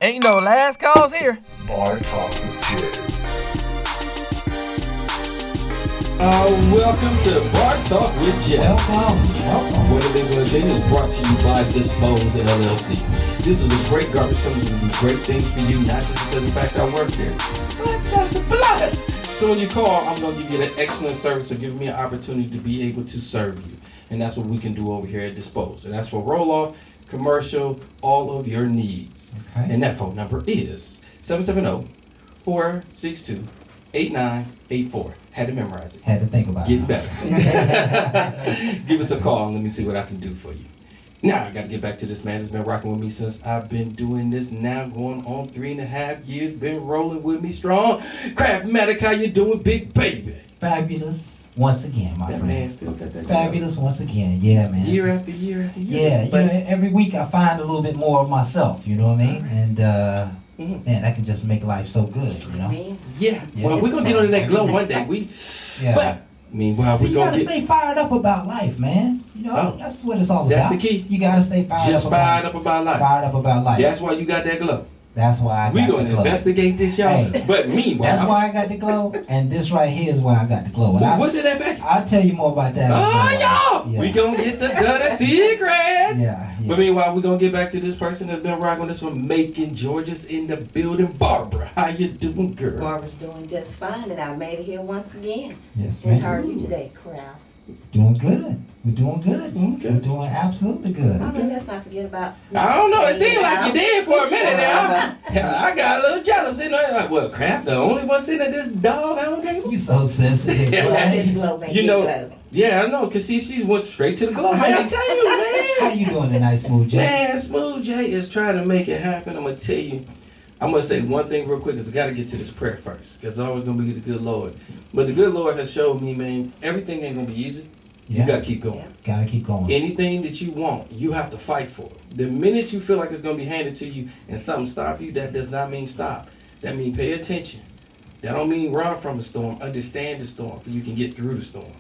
Ain't no last calls here. Bar Talk with Jay. Welcome to Bar Talk with Jay. Welcome. What it is going to be is brought to you by Dispose LLC. This is a great garbage company to do great things for you, not just because of the fact I work there, but that's a plus. So when you call, I'm going to give you an excellent service for giving me an opportunity to be able to serve you. And that's what we can do over here at Dispose. And that's for roll-off, commercial, all of your needs. Okay. And that phone number is 770-462-8984. Had to memorize it. Had to think about Get it. better. Give us a call and let me see what I can do for you. Now, I got to get back to this man that's been rocking with me since I've been doing this now, going on 3.5 years, been rolling with me strong. Craftmatic, how you doing, big baby? Fabulous once again, my That friend. man still got that. Fabulous once again. Yeah, man. Year after year after year. Yeah, you But- know, every week I find a little bit more of myself, you know what I mean? And, Mhm. man, that can just make life so good, you know? Yeah. Yeah, Well, we're going to get on that glow one day. Yeah. But, meanwhile, See, we're you going gotta to get... stay fired up about life, man. You know, Oh. that's what it's all That's about. the key. You gotta stay fired Just up fired up about life. Fired up about life. That's why you got that glow. That's why I We're got going the to glow. investigate this, y'all. Hey. But meanwhile... That's why I got the glow, and this right here is why I got the glow. And What's in that package? I'll tell you more about that. Oh, y'all! Yeah. We gonna get the dirty secrets! Yeah. But meanwhile, we're gonna get back to this person that's been rocking this one, Macon, Georgia's in the building. Barbara, how you doing, girl? Barbara's doing just fine, and I made it here once again. Yes, And ma'am. how are you today, crowd? Doing good. We're doing good. Okay. We're doing absolutely good. I mean, let's not forget about. I don't know, it seemed like you did for a minute now. Uh-huh. I got a little jealous in there. Like, well, Kraft, the only one sitting at this doggone table? You so sensitive. Well, right? this glow make You me know- glow. Yeah, I know, because she went straight to the glow. Man, I tell you, How man. you doing tonight, Smooth J? Man, Smooth J is trying to make it happen. I'm going to tell you. I'm going to say one thing real quick is I got to get to this prayer first. Because it's always going to be the good Lord. But the good Lord has showed me, man, everything ain't going to be easy. Yeah. You got to keep going. Gotta keep going. Anything that you want, you have to fight for it. The minute you feel like it's going to be handed to you and something stop you, that does not mean stop. That means pay attention. That don't mean run from the storm. Understand the storm so you can get through the storm.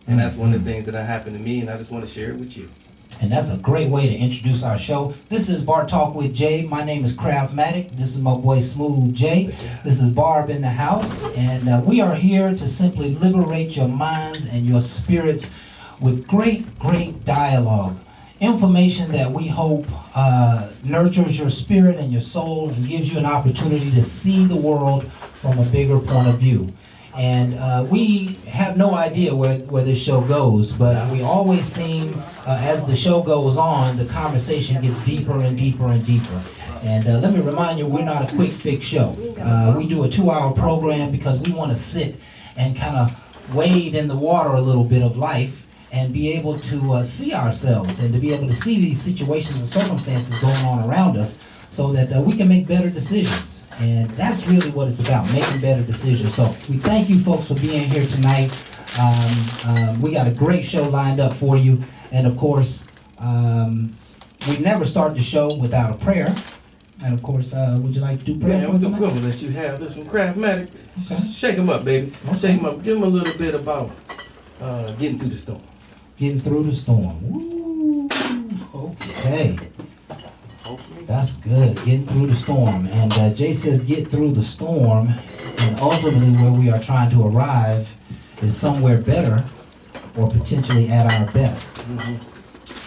And that's one of the things that happened to me, and I just want to share it with you. And that's a great way to introduce our show. This is Bar Talk with Jay. My name is Craftmatic. This is my boy Smooth J. This is Barb in the house. And we are here to simply liberate your minds and your spirits with great dialogue. Information that we hope nurtures your spirit and your soul and gives you an opportunity to see the world from a bigger point of view. And we have no idea where this show goes, but we always seem, as the show goes on, the conversation gets deeper and deeper and deeper. And let me remind you, we're not a quick fix show. We do a 2-hour program because we want to sit and kind of wade in the water a little bit of life and be able to see ourselves and to be able to see these situations and circumstances going on around us so that we can make better decisions. And that's really what it's about, making better decisions. So we thank you folks for being here tonight. We got a great show lined up for you. And of course, we never start the show without a prayer. And of course, would you like to do prayer Man, for I'm us going tonight? to let you have this one. Craftmatic, Okay. shake him up, baby. Okay. Shake him up. Give him a little bit about getting through the storm. Getting through the storm. Woo. Okay. That's good. Getting through the storm. And Jay says get through the storm. And ultimately where we are trying to arrive is somewhere better or potentially at our best.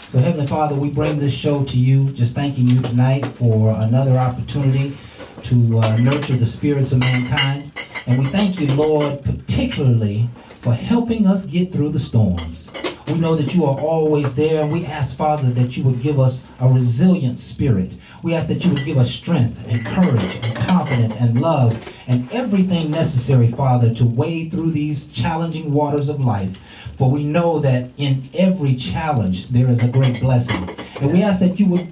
So Heavenly Father, we bring this show to you, just thanking you tonight for another opportunity to nurture the spirits of mankind. And we thank you, Lord, particularly for helping us get through the storms. We know that you are always there, and we ask, Father, that you would give us a resilient spirit. We ask that you would give us strength and courage and confidence and love and everything necessary, Father, to wade through these challenging waters of life. For we know that in every challenge there is a great blessing. And we ask that you would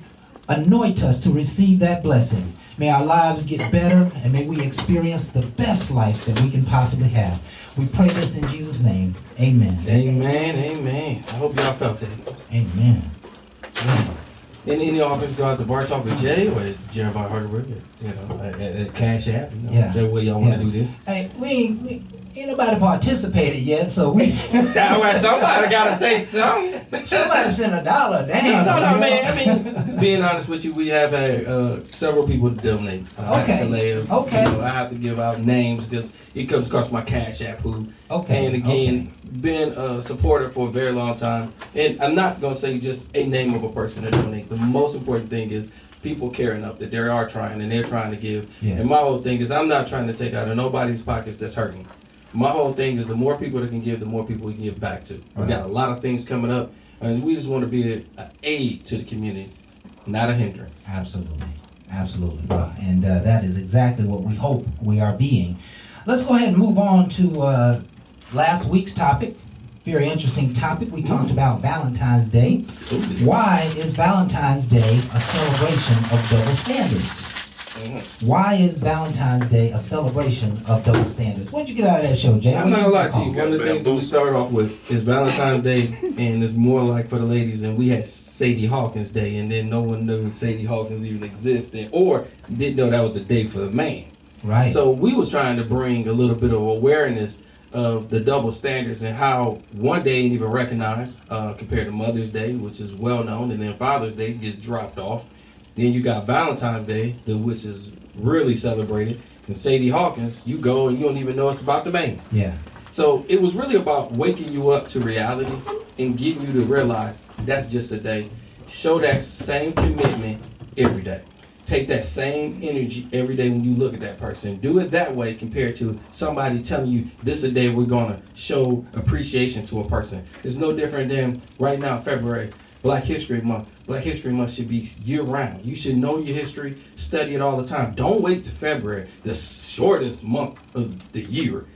anoint us to receive that blessing. May our lives get better, and may we experience the best life that we can possibly have. We pray this in Jesus' name. Amen. Amen, amen. I hope y'all felt that. Amen. Yeah. And any offers go out to Bar Talk with Jay or Jeremiah Hardwick, at Cash App. Whichever way y'all want to do this. Hey, we ain't nobody participated yet, so we. That way somebody gotta say something. Somebody sent $1. Damn. No, man. I mean, being honest with you, we have had several people donate. Okay. Okay. I have to give out names because it comes across my Cash App. Okay. And again, been a supporter for a very long time. And I'm not gonna say just a name of a person to donate. The most important thing is people care enough that they are trying and they're trying to give. Yes. And my whole thing is I'm not trying to take out of nobody's pockets that's hurting. My whole thing is the more people that can give, the more people we can give back to. We got a lot of things coming up, and we just want to be an aid to the community, not a hindrance. Absolutely, bro. And that is exactly what we hope we are being. Let's go ahead and move on to last week's topic. Very interesting topic. We talked about Valentine's Day. Why is Valentine's Day a celebration of double standards? Why is Valentine's Day a celebration of double standards? What'd you get out of that show, Jay? I'm not gonna lie to you. One of the things that we started off with is Valentine's Day, and it's more like for the ladies. And we had Sadie Hawkins Day, and then no one knew Sadie Hawkins even existed, or didn't know that was a day for the man. Right. So we was trying to bring a little bit of awareness of the double standards and how one day ain't even recognized compared to Mother's Day, which is well known, and then Father's Day gets dropped off. Then you got Valentine's Day, which is really celebrated. And Sadie Hawkins, you go and you don't even know it's about the man. Yeah. So it was really about waking you up to reality and getting you to realize that's just a day. Show that same commitment every day. Take that same energy every day when you look at that person. Do it that way compared to somebody telling you this is a day we're going to show appreciation to a person. It's no different than right now, February, Black History Month. Black History Month should be year-round. You should know your history, study it all the time. Don't wait till February, the shortest month of the year,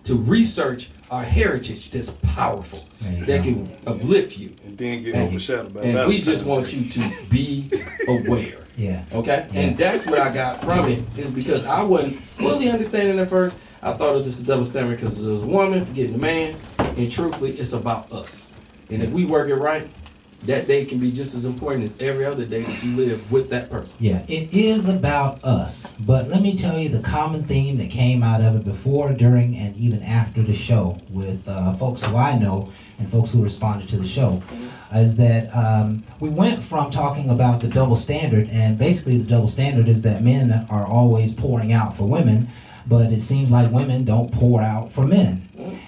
to research our heritage that's powerful, that can uplift you. And then get overshadowed by And we just want you to be aware. Yeah. Okay? Yeah. And that's what I got from it, is because I wasn't fully understanding at first. I thought it was just a double standard because it was a woman forgetting a man. And truthfully, it's about us. And if we work it right, that day can be just as important as every other day that you live with that person. Yeah, it is about us. But let me tell you the common theme that came out of it before, during, and even after the show with folks who I know and folks who responded to the show, is that we went from talking about the double standard, and basically the double standard is that men are always pouring out for women, but it seems like women don't pour out for men.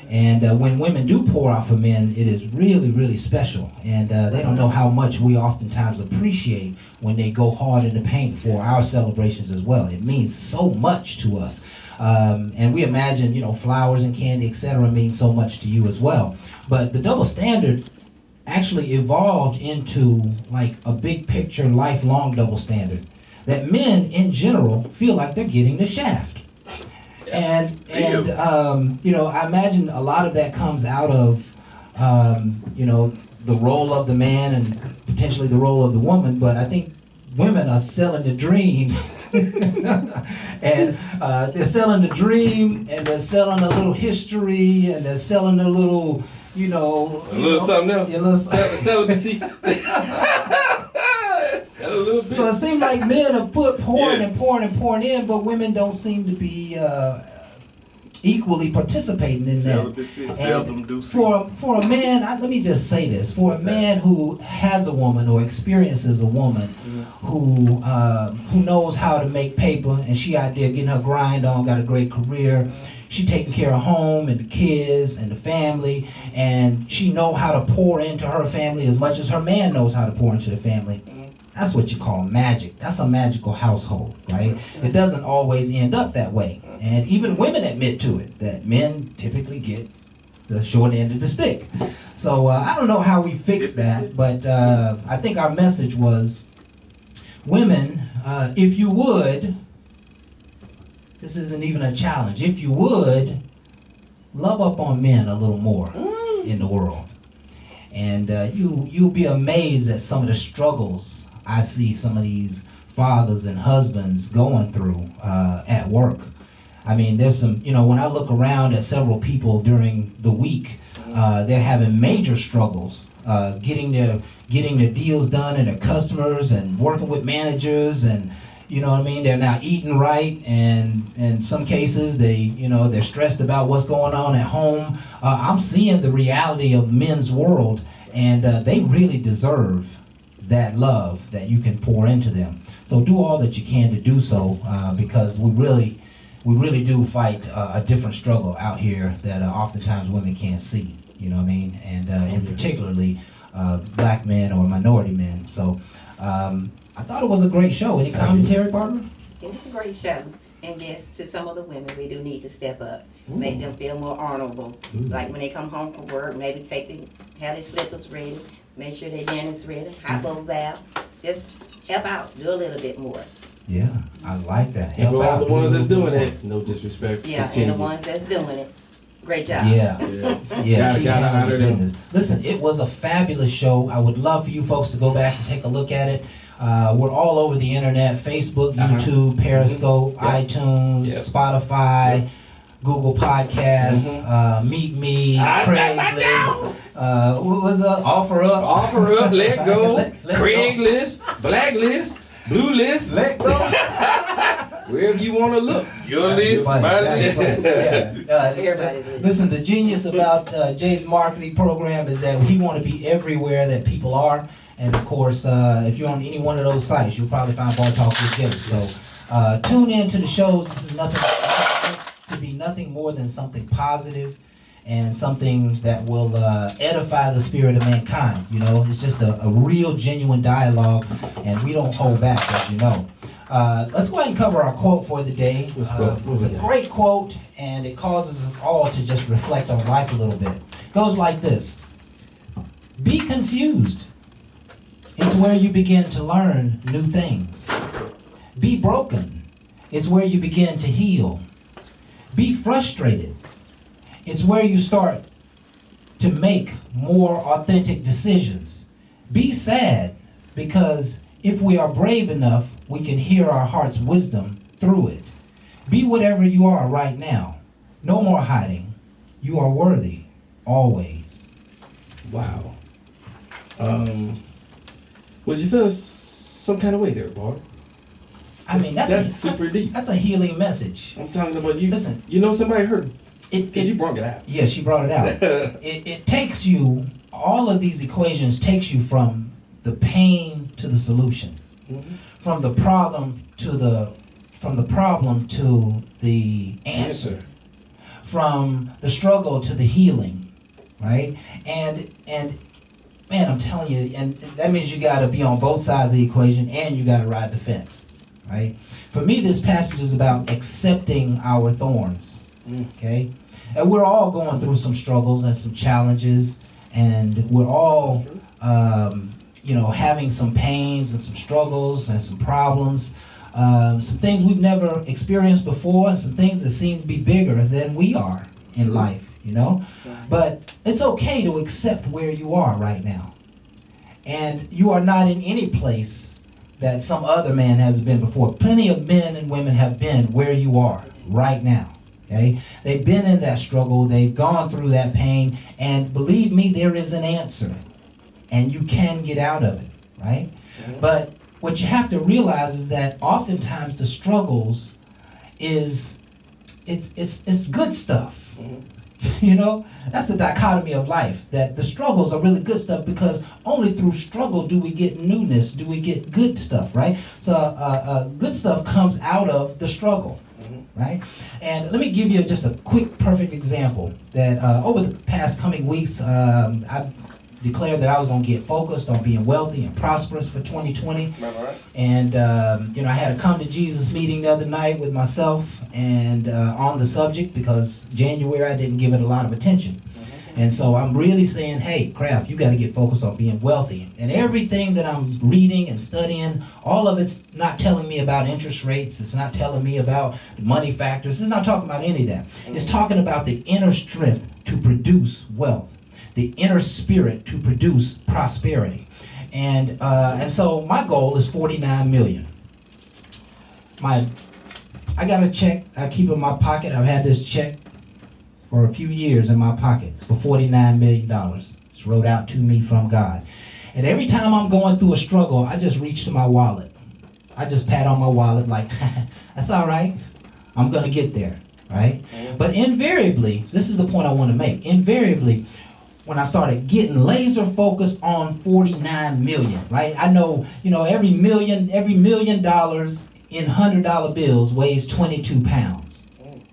And when women do pour out for men, it is really, really special. And they don't know how much we oftentimes appreciate when they go hard in the paint for our celebrations as well. It means so much to us. And we imagine, flowers and candy, etc. mean so much to you as well. But the double standard actually evolved into like a big picture, lifelong double standard. That men in general feel like they're getting the shaft. And I imagine a lot of that comes out of, the role of the man and potentially the role of the woman. But I think women are selling the dream. And they're selling the dream, and they're selling a little history, and they're selling a little, a little something else. Yeah, a little celibacy. A little bit. So it seems like men are pouring and pouring in, but women don't seem to be equally participating in that. For a man, let me just say this: for a man who has a woman or experiences a woman who knows how to make paper, and she out there getting her grind on, got a great career. She taking care of home and the kids and the family, and she know how to pour into her family as much as her man knows how to pour into the family. That's what you call magic. That's a magical household, right? It doesn't always end up that way. And even women admit to it, that men typically get the short end of the stick. So I don't know how we fix that, but I think our message was, women, if you would, this isn't even a challenge, if you would, love up on men a little more in the world. And you'll be amazed at some of the struggles I see some of these fathers and husbands going through at work. I mean, there's some, when I look around at several people during the week, they're having major struggles getting their deals done and their customers and working with managers, and you know what I mean, they're not eating right, and in some cases they're stressed about what's going on at home. I'm seeing the reality of men's world, and they really deserve that love that you can pour into them. So do all that you can to do so, because we really do fight a different struggle out here that oftentimes women can't see. You know what I mean? And particularly black men or minority men. So I thought it was a great show. Any commentary, Barbara? It was a great show. And yes, to some of the women, we do need to step up, make them feel more honorable. Like when they come home from work, maybe have their slippers ready, make sure their dinner's ready, hot bowl bath, just help out, do a little bit more. Yeah, I like that. And for all the ones that's doing it, no disrespect. Yeah, continue. and the ones that's doing it, great job. Yeah. Yeah. Keep Gotta handling honor your them. business. Listen, it was a fabulous show. I would love for you folks to go back and take a look at it. We're all over the internet: Facebook, YouTube, Periscope, iTunes, Yep. Spotify, Google Podcasts, Meet Me, Craigslist. What was Offer Up? Offer up, let go, Let go. Craigslist, Blacklist, Blue List, Let go. wherever you want to look. Your list, Funny. my That's list. funny. Yeah. Everybody's list. Listen, the genius about Jay's marketing program is that we want to be everywhere that people are. And of course, if you're on any one of those sites, you'll probably find Bar Talk with Jay. So tune in to the shows. This is nothing more than something positive and something that will edify the spirit of mankind. You know, it's just a real, genuine dialogue, and we don't hold back, as you know. Let's go ahead and cover our quote for the day. It's a great quote, and it causes us all to just reflect on life a little bit. It goes like this: be confused. It's where you begin to learn new things. Be broken. It's where you begin to heal. Be frustrated. It's where you start to make more authentic decisions. Be sad, because if we are brave enough, we can hear our heart's wisdom through it. Be whatever you are right now. No more hiding. You are worthy, always. Wow. Was you feeling some kind of way there, Barb? I mean, that's super deep. That's a healing message. I'm talking about you. Listen. You know somebody hurt It, because you brought it out. Yeah, she brought it out. It takes you, all of these equations takes you from the pain to the solution, from the problem to the answer, from the struggle to the healing, right? And man, I'm telling you, and that means you got to be on both sides of the equation, and you got to ride the fence, right? For me, this passage is about accepting our thorns. Okay, and we're all going through some struggles and some challenges, and we're all, having some pains and some struggles and some problems, some things we've never experienced before, and some things that seem to be bigger than we are in life. You know, but it's okay to accept where you are right now, and you are not in any place that some other man has been before. Plenty of men and women have been where you are right now. Okay? They've been in that struggle, they've gone through that pain, and believe me, there is an answer, and you can get out of it, right? But what you have to realize is that oftentimes the struggles it's good stuff. You know, that's the dichotomy of life, that the struggles are really good stuff, because only through struggle do we get newness, do we get good stuff, right? So good stuff comes out of the struggle, right? And let me give you just a quick, perfect example that over the past coming weeks, I've declared that I was going to get focused on being wealthy and prosperous for 2020. And, I had a come to Jesus meeting the other night with myself and on the subject, because January I didn't give it a lot of attention. And so I'm really saying, hey, Kraft, you got to get focused on being wealthy. And everything that I'm reading and studying, all of it's not telling me about interest rates. It's not telling me about the money factors. It's not talking about any of that. It's talking about the inner strength to produce wealth, the inner spirit to produce prosperity. And so my goal is 49 million. I got a check I keep in my pocket. I've had this check for a few years in my pocket. It's for $49 million. It's wrote out to me from God. And every time I'm going through a struggle, I just reach to my wallet. I just pat on my wallet like, that's all right. I'm going to get there, right? But invariably, this is the point I want to make. Invariably, when I started getting laser focused on 49 million, right? I know, every million dollars in $100 bills weighs 22 pounds,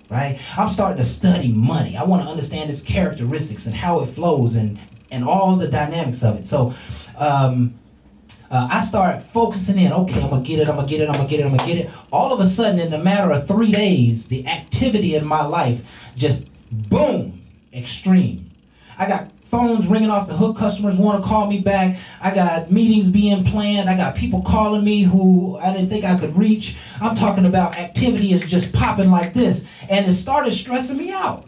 right? I'm starting to study money. I want to understand its characteristics and how it flows and all the dynamics of it. So I start focusing in, okay, I'm going to get it. All of a sudden, in a matter of 3 days, the activity in my life just, boom, extreme. I got phones ringing off the hook. Customers want to call me back. I got meetings being planned. I got people calling me who I didn't think I could reach. I'm talking about activity is just popping like this. And it started stressing me out.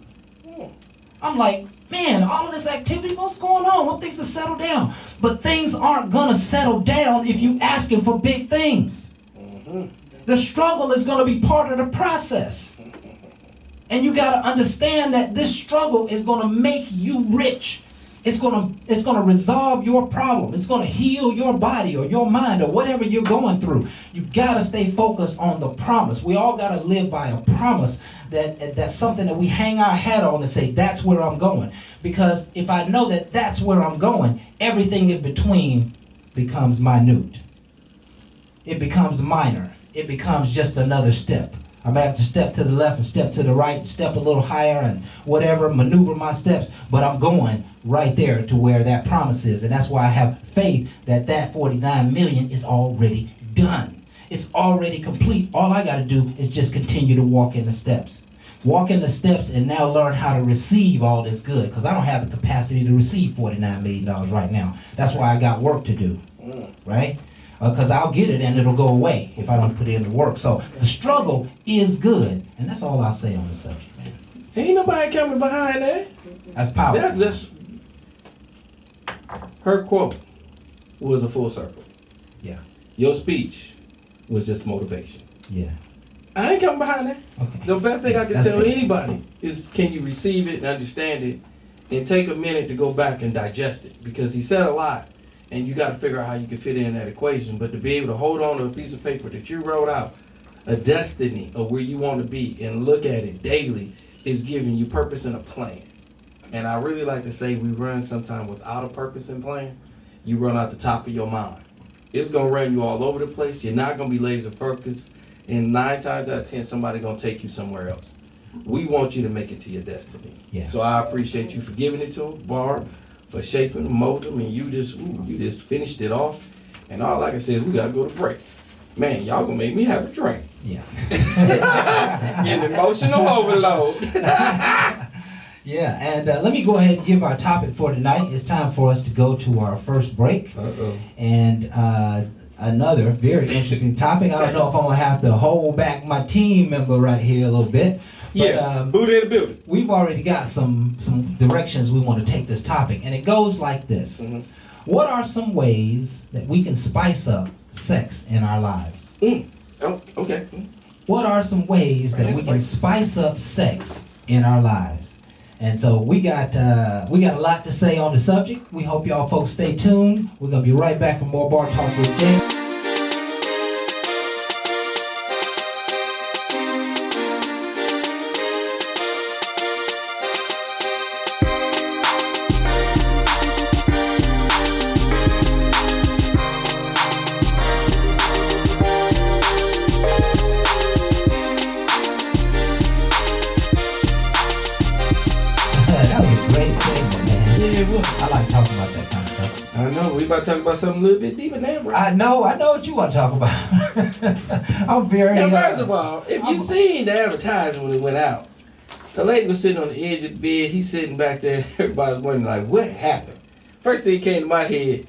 I'm like, man, all of this activity, what's going on? Want things to settle down. But things aren't going to settle down if you asking for big things. The struggle is going to be part of the process. And you got to understand that this struggle is going to make you rich. It's going to resolve your problem. It's going to heal your body or your mind or whatever you're going through. You got to stay focused on the promise. We all got to live by a promise that's something that we hang our hat on and say, that's where I'm going. Because if I know that that's where I'm going, everything in between becomes minute. It becomes minor. It becomes just another step. I may have to step to the left and step to the right, step a little higher and whatever, maneuver my steps, but I'm going right there to where that promise is. And that's why I have faith that 49 million is already done. It's already complete. All I got to do is just continue to walk in the steps. Walk in the steps and now learn how to receive all this good, because I don't have the capacity to receive $49 million right now. That's why I got work to do, right? Because I'll get it and it'll go away if I don't put in the work. So the struggle is good. And that's all I'll say on the subject, man. Ain't nobody coming behind that. That's powerful. That's just, her quote was a full circle. Yeah. Your speech was just motivation. Yeah. I ain't coming behind that. Okay. The best thing I can That's tell good. anybody is, can you receive it and understand it and take a minute to go back and digest it? Because he said a lot. And you got to figure out how you can fit in that equation. But to be able to hold on to a piece of paper that you wrote out, a destiny of where you want to be, and look at it daily, is giving you purpose and a plan. And I really like to say we run sometime without a purpose and plan. You run out the top of your mind. It's going to run you all over the place. You're not going to be laser focused. And 9 times out of 10, somebody's going to take you somewhere else. We want you to make it to your destiny. Yeah. So I appreciate you for giving it to him, Barb, for shaping them, molding them, and you just finished it off. And all I can say is we gotta go to break. Man, y'all gonna make me have a drink. Yeah. Getting emotional overload. Yeah, and let me go ahead and give our topic for tonight. It's time for us to go to our first break. And another very interesting topic. I don't know if I'm gonna have to hold back my team member right here a little bit. But, Buddha in the building. we've already got some directions we want to take this topic, and it goes like this. What are some ways that we can spice up sex in our lives? Oh, okay. What are some ways that we can spice up sex in our lives? And so we got a lot to say on the subject. We hope y'all folks stay tuned. We're gonna be right back for more Bar Talk with Jay. I like talking about that kind of stuff. I know. We about to talk about something a little bit deeper now, bro. I know what you want to talk about. I'm very. Now, first of all, if you seen the advertisement when it went out, the lady was sitting on the edge of the bed. He's sitting back there. Everybody was wondering, like, what happened? First thing came to my head,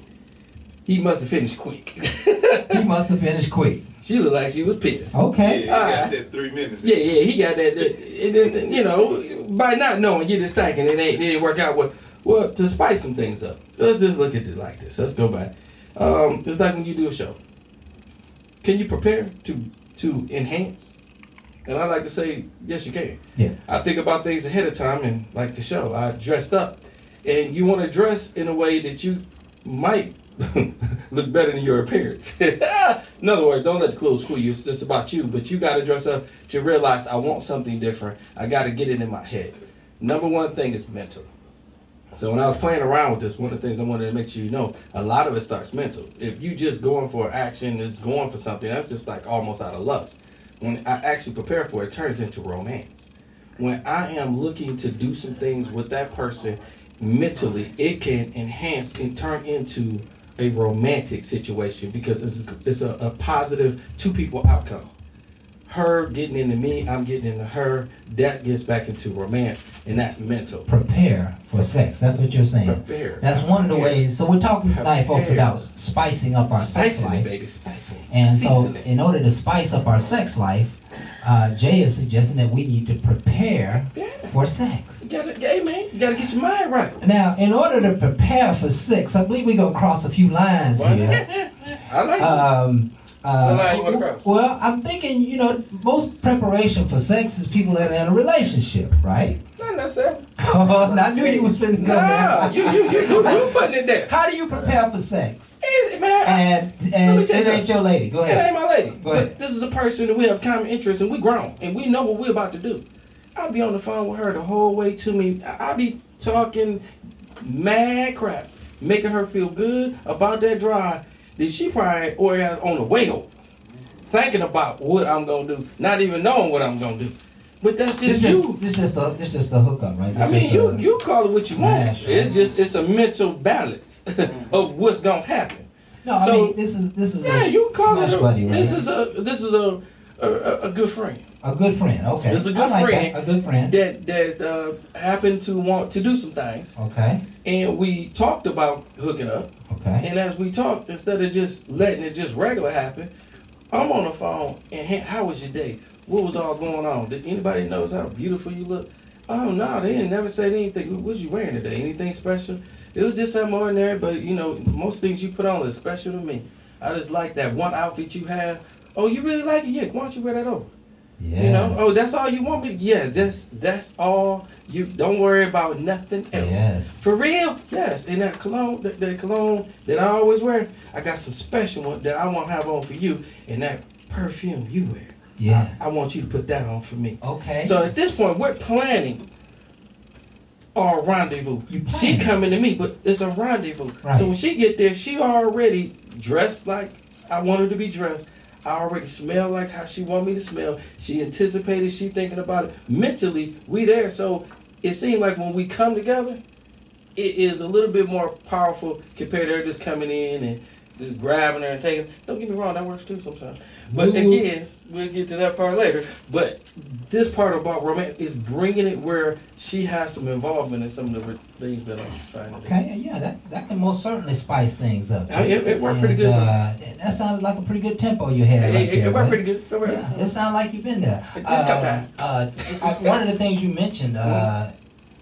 he must have finished quick. He must have finished quick. She looked like she was pissed. Okay. Yeah, he got that 3 minutes. Yeah, he got that. And then, you know, by not knowing, you're just thinking it didn't work out. Well, to spice some things up, let's just look at it like this. Let's go back. It's like when you do a show. Can you prepare to enhance? And I like to say, yes, you can. Yeah. I think about things ahead of time, and like the show, I dressed up. and you want to dress in a way that you might look better than your appearance. In other words, don't let the clothes fool you. It's just about you, but you got to dress up to realize I want something different. I got to get it in my head. Number one thing is mental. So when I was playing around with this, one of the things I wanted to make sure you know, a lot of it starts mental. If you just going for action, is going for something, that's just like almost out of lust. When I actually prepare for it, it turns into romance. When I am looking to do some things with that person mentally, it can enhance and turn into a romantic situation because it's a positive two people outcome. Her getting into me, I'm getting into her, that gets back into romance, and that's mental. Prepare for sex. That's what you're saying. Prepare. That's one of the ways. So we're talking tonight, folks, Prepare. about spicing up our sex Spicing life. it, baby, spicing it. And so, Season it. in order to spice up our sex life, Jay is suggesting that we need to prepare for sex. You gotta, hey man, you gotta get your mind right. Now, in order to prepare for sex, I believe we're going to cross a few lines here. I like it. What line you wanna cross? Well, I'm thinking, you know, most preparation for sex is people that are in a relationship, right? Not necessarily. Oh, I knew you was finna go Nah, there. you putting it there. How do you prepare for sex? Easy, man. And me tell it you ain't your lady. Go It ain't ahead. my lady. Go ahead. But this is a person that we have common interest and we grown and we know what we're about to do. I'll be on the phone with her the whole way to me. I'll be talking mad crap, making her feel good about that drive that she probably already has on the way over. Thinking about what I'm gonna do, not even knowing what I'm gonna do. But that's just you. This just a hookup, right? I mean, you call it what you want. smash, It's a mental balance of what's gonna happen. No, I so- mean this is Yeah, a you call smash it. buddy, right? This is a good friend a good friend. Okay, This is a good I like friend. that. A good friend. that happened to want to do some things, Okay, and we talked about hooking up. okay. And as we talked, instead of just letting it just regular happen, I'm on the phone and hey, how was your day? What was all going on? Did anybody notice how beautiful you look? Oh no, they didn't never say anything. What was you wearing today? Anything special? It was just something ordinary, but you know, most things you put on is special to me. I just like that one outfit you have. Oh, you really like it? Yeah, why don't you wear that over? Yes. You know, oh, that's all you want me? Yeah, that's all. You don't worry about nothing else. Yes. For real? Yes. And that cologne, the cologne that I always wear, I got some special one that I want to have on for you. And that perfume you wear, Yeah. I want you to put that on for me. Okay. So at this point, we're planning our rendezvous. You She planning. coming to me, but it's a rendezvous. Right. So when she get there, she already dressed like I want her to be dressed. I already smell like how she want me to smell. She anticipated, she thinking about it. Mentally, we there. So it seemed like when we come together, it is a little bit more powerful compared to her just coming in and just grabbing her and taking. Don't get me wrong, that works too sometimes. But again, we'll get to that part later. But this part about romance is bringing it where she has some involvement in some of the things that I'm trying to do. Okay, yeah, that can most certainly spice things up. It worked pretty good. That sounded like a pretty good tempo you had right there. It worked right? pretty good. Don't worry. Yeah, it sounded like you've been there. It just come down. One of the things you mentioned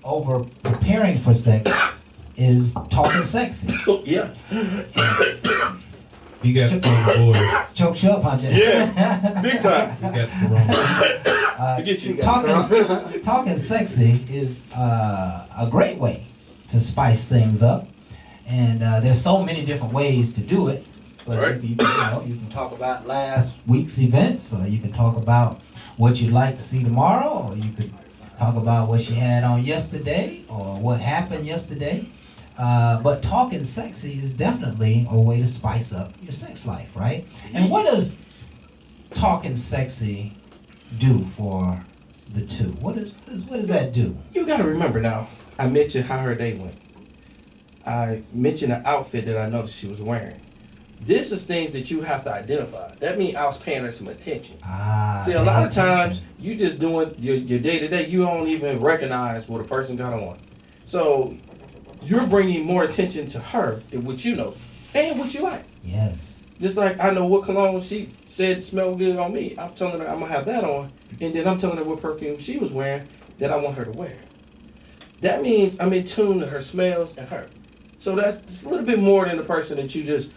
over preparing for sex is talking sexy. Oh, yeah. You got corona. Choked you up, Hunter. Yeah, big time. You got corona. Forget you. Talking sexy is a great way to spice things up, and there's so many different ways to do it. But Right. you can talk about last week's events, or you can talk about what you'd like to see tomorrow, or you could talk about what you had on yesterday, or what happened yesterday. But talking sexy is definitely a way to spice up your sex life, right? And what does talking sexy do for the two? What does that do? You gotta remember now, I mentioned how her day went. I mentioned the outfit that I noticed she was wearing. This is things that you have to identify. That means I was paying her some attention. See, a lot of times, you just doing your day-to-day, you don't even recognize what a person got on. So, you're bringing more attention to her than what you know and what you like. Yes. Just like I know what cologne she said smelled good on me. I'm telling her I'm going to have that on. And then I'm telling her what perfume she was wearing that I want her to wear. That means I'm in tune to her smells and her. So that's a little bit more than the person that you just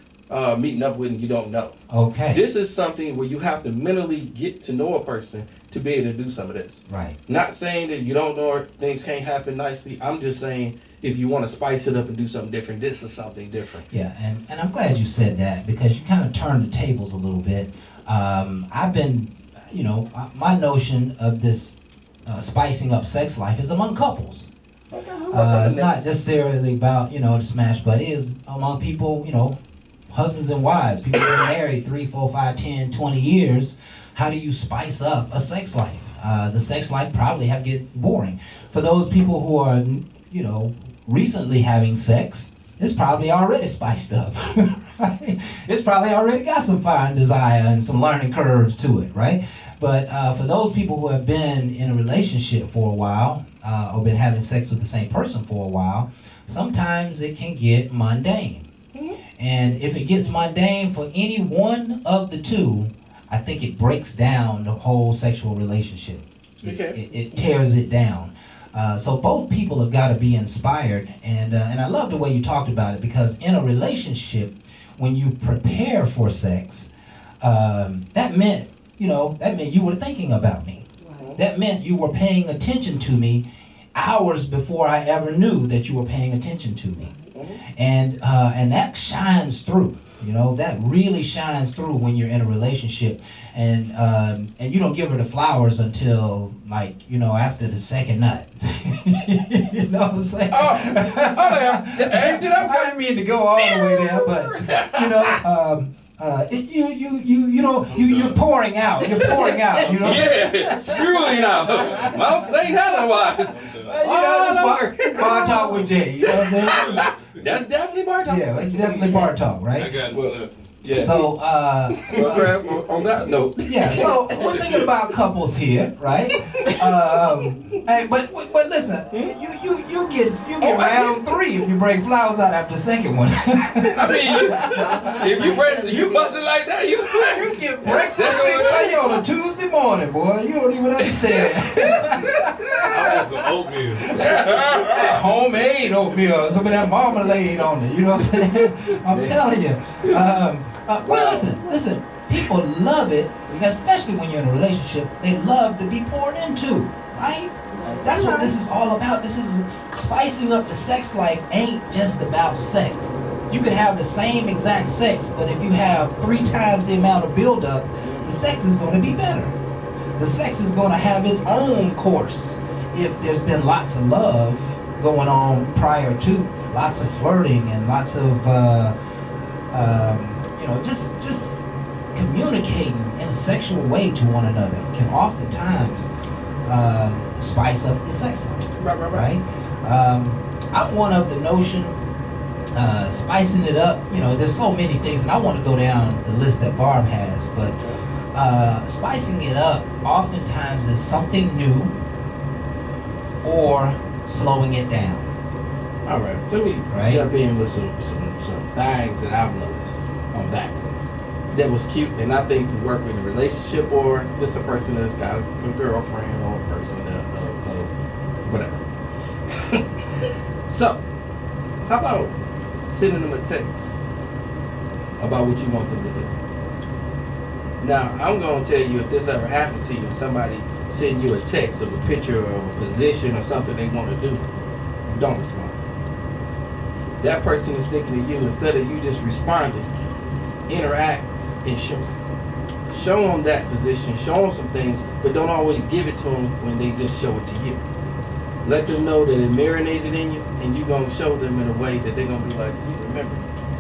meeting up with and you don't know. Okay. This is something where you have to mentally get to know a person to be able to do some of this. Right. Not saying that you don't know her, things can't happen nicely. I'm just saying if you want to spice it up and do something different, this is something different. Yeah, and I'm glad you said that because you kind of turned the tables a little bit. I've been, my notion of this spicing up sex life is among couples. It's not necessarily about, the smash, but it is among people, husbands and wives, people who are married 3, 4, 5, 10, 20 years. How do you spice up a sex life? The sex life probably have get boring. For those people who are, recently having sex, it's probably already spiced up. Right? It's probably already got some fire and desire and some learning curves to it, right? But for those people who have been in a relationship for a while, or been having sex with the same person for a while, sometimes it can get mundane. And if it gets mundane for any one of the two, I think it breaks down the whole sexual relationship. It tears it down. So both people have got to be inspired, and I love the way you talked about it, because in a relationship, when you prepare for sex, that meant you were thinking about me. Right. That meant you were paying attention to me hours before I ever knew that you were paying attention to me, and that shines through. That really shines through when you're in a relationship, and you don't give her the flowers until after the second night. You know what I'm saying? Oh there. I didn't mean to go all the way there, but you're pouring out. You're pouring out. Yeah, spewing out. Mouth St. Helen wise. Bar talk with Jay. You know what I'm saying? That's definitely bar talk. Yeah, it's definitely bar talk, right? Yeah. So, on that note. yeah, so we're thinking about couples here, right? Hey, but listen, you get round 3 if you bring flowers out after the second one. I mean, if you bust it like that, You get breakfast fixed on a Tuesday morning, boy. You don't even understand. I want some oatmeal. Homemade oatmeal, some of that marmalade on it. You know what I'm saying? I'm telling you. Well, listen. People love it, especially when you're in a relationship. They love to be poured into, right? That's what this is all about. This is spicing up the sex life. Ain't just about sex. You can have the same exact sex, but if you have 3 times the amount of buildup, the sex is going to be better. The sex is going to have its own course. If there's been lots of love going on prior to, lots of flirting and lots of just communicating in a sexual way to one another can oftentimes spice up the sex life. Right? I'm one of the notion, spicing it up, there's so many things, and I want to go down the list that Barb has, but spicing it up oftentimes is something new or slowing it down. All right, let me jump in with some things that I've noticed on that was cute, and I think to work with a relationship or just a person that's got a girlfriend or a person of whatever. So, how about sending them a text about what you want them to do? Now, I'm going to tell you, if this ever happens to you, somebody send you a text of a picture of a position or something they want to do, don't respond. That person is thinking of you. Instead of you just responding, interact and show them that position, show them some things, but don't always give it to them when they just show it to you. Let them know that it marinated in you, and you're going to show them in a way that they're going to be like,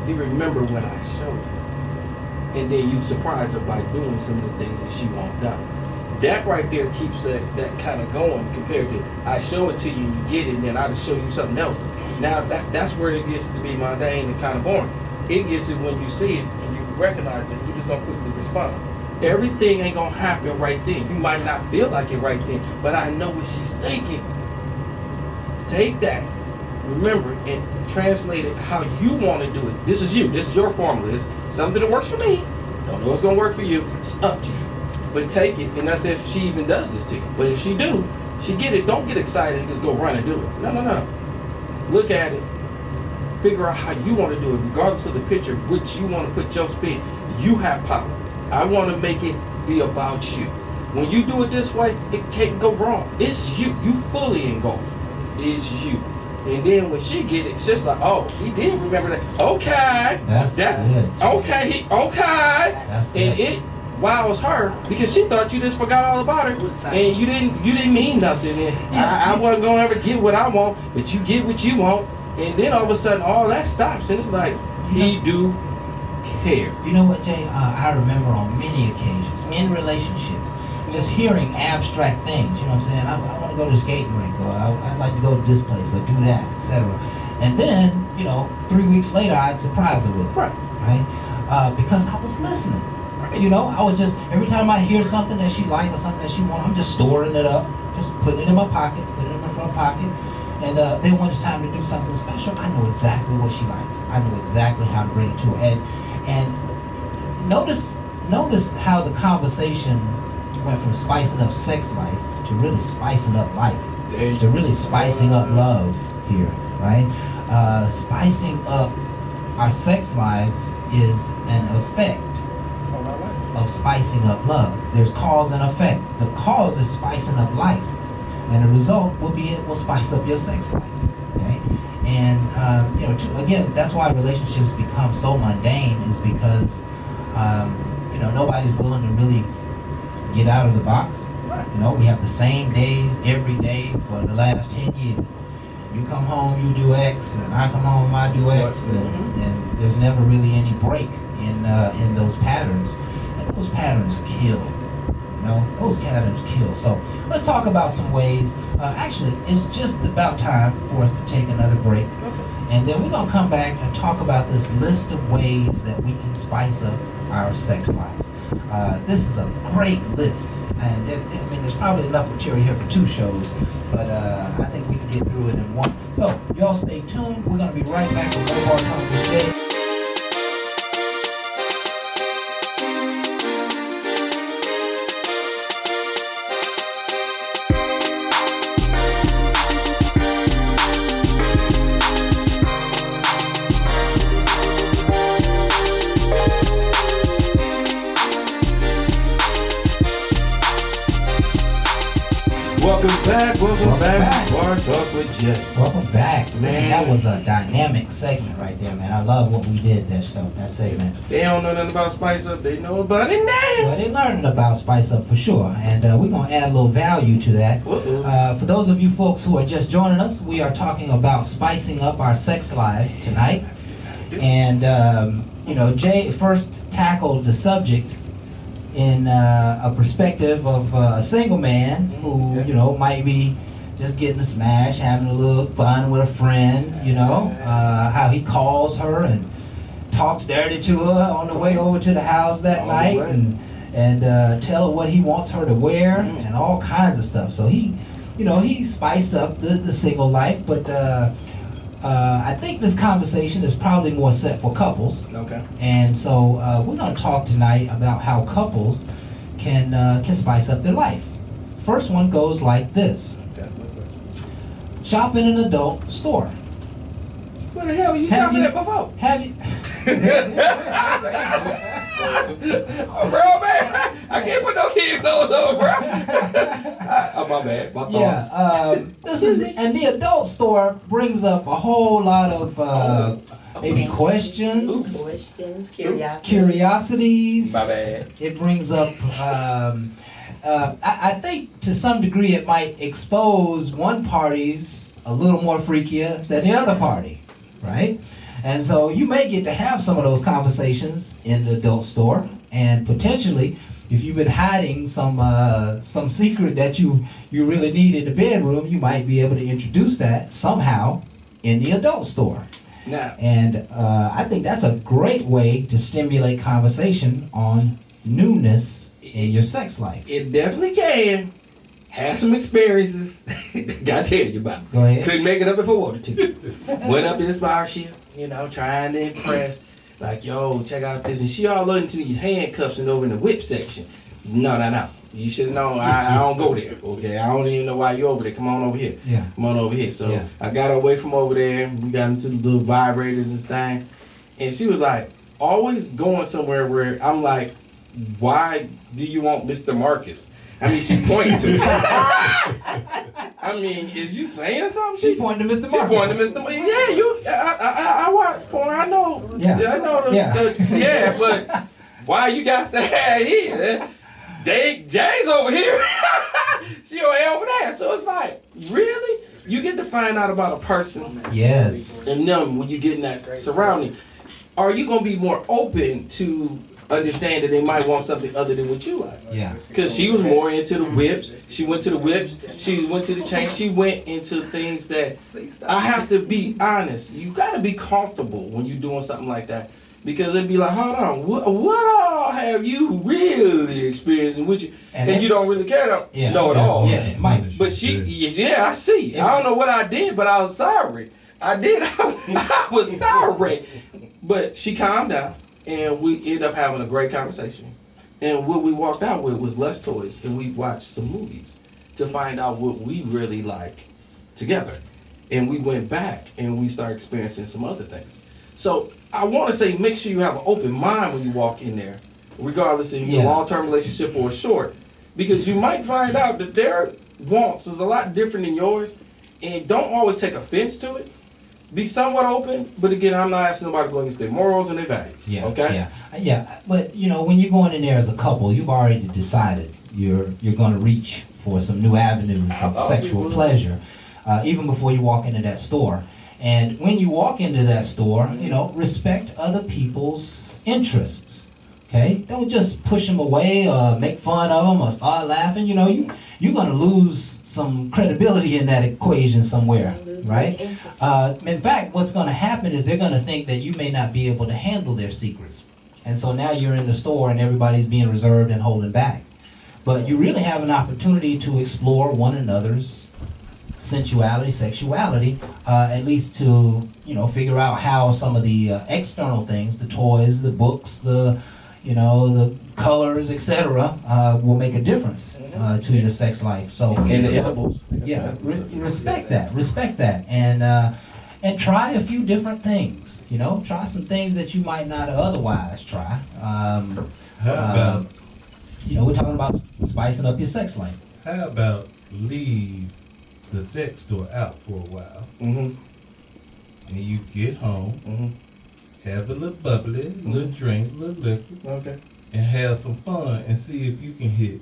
you remember when I showed you. And then you surprise her by doing some of the things that she won't done. That right there keeps that kind of going compared to I show it to you and you get it, and then I just show you something else. Now that's where it gets to be mundane and kind of boring. It gets it when you see it and you recognize it, you just don't quickly respond. Everything ain't gonna happen right then. You might not feel like it right then, but I know what she's thinking. Take that, remember, and translate it how you want to do it. This is you. This is your formula. It's something that works for me. Don't know what's gonna work for you. It's up to you. But take it, and that's if she even does this to you. But if she do, she get it. Don't get excited and just go run and do it. No. Look at it. Figure out how you want to do it, regardless of the picture, which you want to put your spin. You have power. I want to make it be about you. When you do it this way, it can't go wrong. It's you. You fully engulfed. It's you. And then when she get it, she's like, oh, he did remember that. Okay. That's good. Okay. Okay. That's And good. it wows her because she thought you just forgot all about her, and you didn't mean nothing. And I wasn't gonna ever get what I want, but you get what you want, and then all of a sudden all that stops, and it's like he do care. You know what, Jay? I remember on many occasions in relationships, just hearing abstract things. You know what I'm saying? I want to go to the skating rink, or I'd like to go to this place, or do that, etc. And then, 3 weeks later, I'd surprise her with it. Right? Because I was listening. I was just, every time I hear something that she likes or something that she wants, I'm just storing it up, just putting it in my pocket, putting it in my front pocket. And then when it's time to do something special, I know exactly what she likes. I know exactly how to bring it to her. And notice how the conversation went from spicing up sex life to really spicing up life, to really spicing up love here, right? Spicing up our sex life is an effect of spicing up love. There's cause and effect. The cause is spicing up life, and the result will be it will spice up your sex life. Okay, and again, that's why relationships become so mundane, is because nobody's willing to really get out of the box. We have the same days every day for the last 10 years. You come home, you do X, and I come home, I do X, and there's never really any break in those patterns. And those patterns kill. Those patterns kill. So let's talk about some ways. Actually, it's just about time for us to take another break. And then we're going to come back and talk about this list of ways that we can spice up our sex lives. This is a great list. And there's probably enough material here for 2 shows, but I think we can get through it in 1. So y'all stay tuned. We're going to be right back with more Talk with Jay. Welcome back. Bar Talk with Jay. Welcome back. Man. Listen, that was a dynamic segment right there, man. I love what we did that segment. They don't know nothing about Spice Up. They know about it now. Well, they learning about Spice Up for sure, and we're going to add a little value to that. For those of you folks who are just joining us, we are talking about spicing up our sex lives tonight. And, Jay first tackled the subject in a perspective of a single man who, might be just getting a smash, having a little fun with a friend, how he calls her and talks dirty to her on the way over to the house that night and tell her what he wants her to wear and all kinds of stuff. So he spiced up the single life, but I think this conversation is probably more set for couples. Okay. And so we're going to talk tonight about how couples can spice up their life. First one goes like this. Okay. Shop in an adult store. What the hell were you shopping at before? Have you? Bro, man, I can't put no kid clothes on, bro. Oh, my bad. My thoughts. Yeah. And the adult store brings up a whole lot of maybe questions, curiosities. My bad. It brings up. I think to some degree it might expose one party's a little more freakier than the other party, right? And so you may get to have some of those conversations in the adult store, and potentially, if you've been hiding some secret that you really need in the bedroom, you might be able to introduce that somehow in the adult store. Now, And I think that's a great way to stimulate conversation on newness in your sex life. it definitely can. Had some experiences. Gotta tell you about it. Go ahead. Couldn't make it up if I wanted to. Went up to inspire shit, trying to impress. Like, yo, check out this. And she all into these handcuffs and over in the whip section. No. You should have known I don't go there. Okay, I don't even know why you over there. Come on over here. Yeah. Come on over here. So Yeah. I got away from over there. We got into the little vibrators and thing. And she was like, always going somewhere where I'm like, why do you want Mr. Marcus? I mean, she pointed to me. I mean, is you saying something? She pointing to Mr. She Marcus. pointed to Mr. Yeah, I watch porn. I know. Yeah. I know. Yeah. But why you got to have here? Jay's over here. She over there. So it's like, really? You get to find out about a person. Yes. And them when you get in that surrounding. Are you gonna be more open to understand that they might want something other than what you like? Yeah. Because she was more into the whips. She went to the whips. She went to the chain. She went into things that I have to be honest. You got to be comfortable when you're doing something like that. Because it'd be like, hold on, what all have you really experienced with you? And you don't really care to know it all. Yeah, it might. But I see. I don't know what I did, but I was sorry. I did. I was sorry. But she calmed down. And we ended up having a great conversation. And what we walked out with was less toys, and we watched some movies to find out what we really like together. And we went back and we started experiencing some other things. So I want to say make sure you have an open mind when you walk in there, regardless if you're a long-term relationship or a short. Because you might find out that their wants is a lot different than yours, and don't always take offense to it. Be somewhat open, but again, I'm not asking nobody to go against their morals and their values. Yeah. Okay. Yeah. But when you're going in there as a couple, you've already decided you're going to reach for some new avenues of sexual pleasure, even before you walk into that store. And when you walk into that store, respect other people's interests. Okay. Don't just push them away or make fun of them or start laughing. You're going to lose some credibility in that equation somewhere, right? In fact, what's going to happen is they're going to think that you may not be able to handle their secrets. And so now you're in the store and everybody's being reserved and holding back. But you really have an opportunity to explore one another's sensuality, sexuality, at least to, figure out how some of the external things, the toys, the books, the colors, etc., will make a difference to your sex life. So And the edibles. yeah, respect that, and try a few different things. Try some things that you might not otherwise try. How about We're talking about spicing up your sex life. how about leave the sex store out for a while, Mm-hmm. and you get home, Mm-hmm. have a little bubbly, little drink, little liquor, Okay. and have some fun and see if you can hit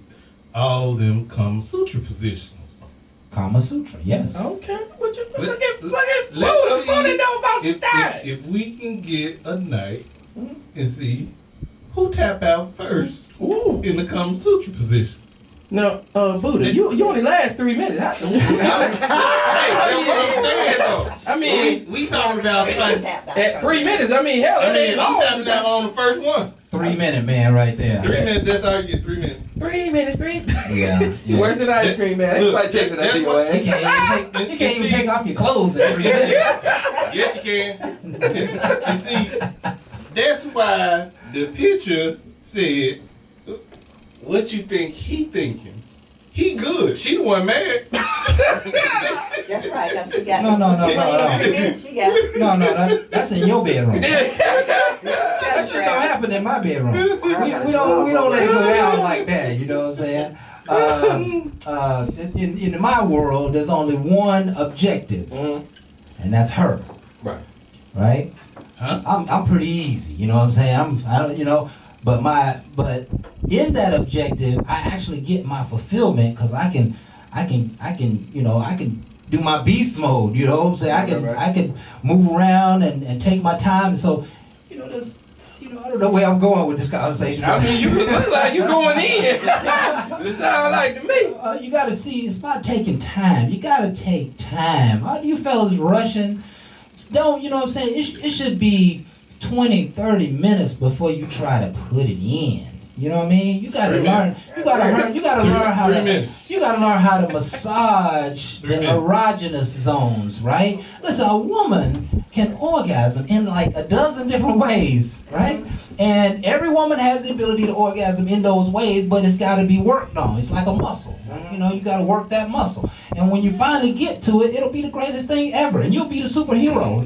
all them Kama Sutra positions. Kama Sutra, yes. Okay. What you Let- look at let's Buddha see know about some things. if we can get a night and see who tap out first Ooh. in the Kama Sutra positions. Now, Buddha, you only last 3 minutes. Hey, that's what I'm saying though. I mean, We talking about spice. at 3 minutes, hell, it ain't I'm long. tapping out on the first one. 3 minute man right there. 3 minutes, that's how you get 3 minutes. 3 minutes, Yeah. Worse than ice cream, man. Look, Everybody chasing that that's thing what- away. You can't even take off your clothes in 3 minutes. Yes, you can. And see, that's why the picture said, what you think he thinking? He good. She the one mad. That's right, 'cause she got. No. 20 minutes she got. No, that's in your bedroom. That That's shit don't right. happen in my bedroom. We don't let it go down like that. You know what I'm saying? In my world, there's only one objective, and that's her. Right. Right? Huh? I'm pretty easy. You know what I'm saying? I don't. But in that objective, I actually get my fulfillment because I can do my beast mode. You know what I'm saying? I can move around and take my time. So, there's. I don't know where I'm going with this conversation. I mean, you look like you going in. It sounds like to me. You gotta see, it's about taking time. You gotta take time. How do you fellas rushing? Don't, you know what I'm saying? It should be 20, 30 minutes before you try to put it in. You know what I mean? You gotta learn how to massage the erogenous zones, right? Listen, a woman can orgasm in like a dozen different ways, right? And every woman has the ability to orgasm in those ways, but it's got to be worked on. It's like a muscle. You got to work that muscle. And when you finally get to it, it'll be the greatest thing ever. And you'll be the superhero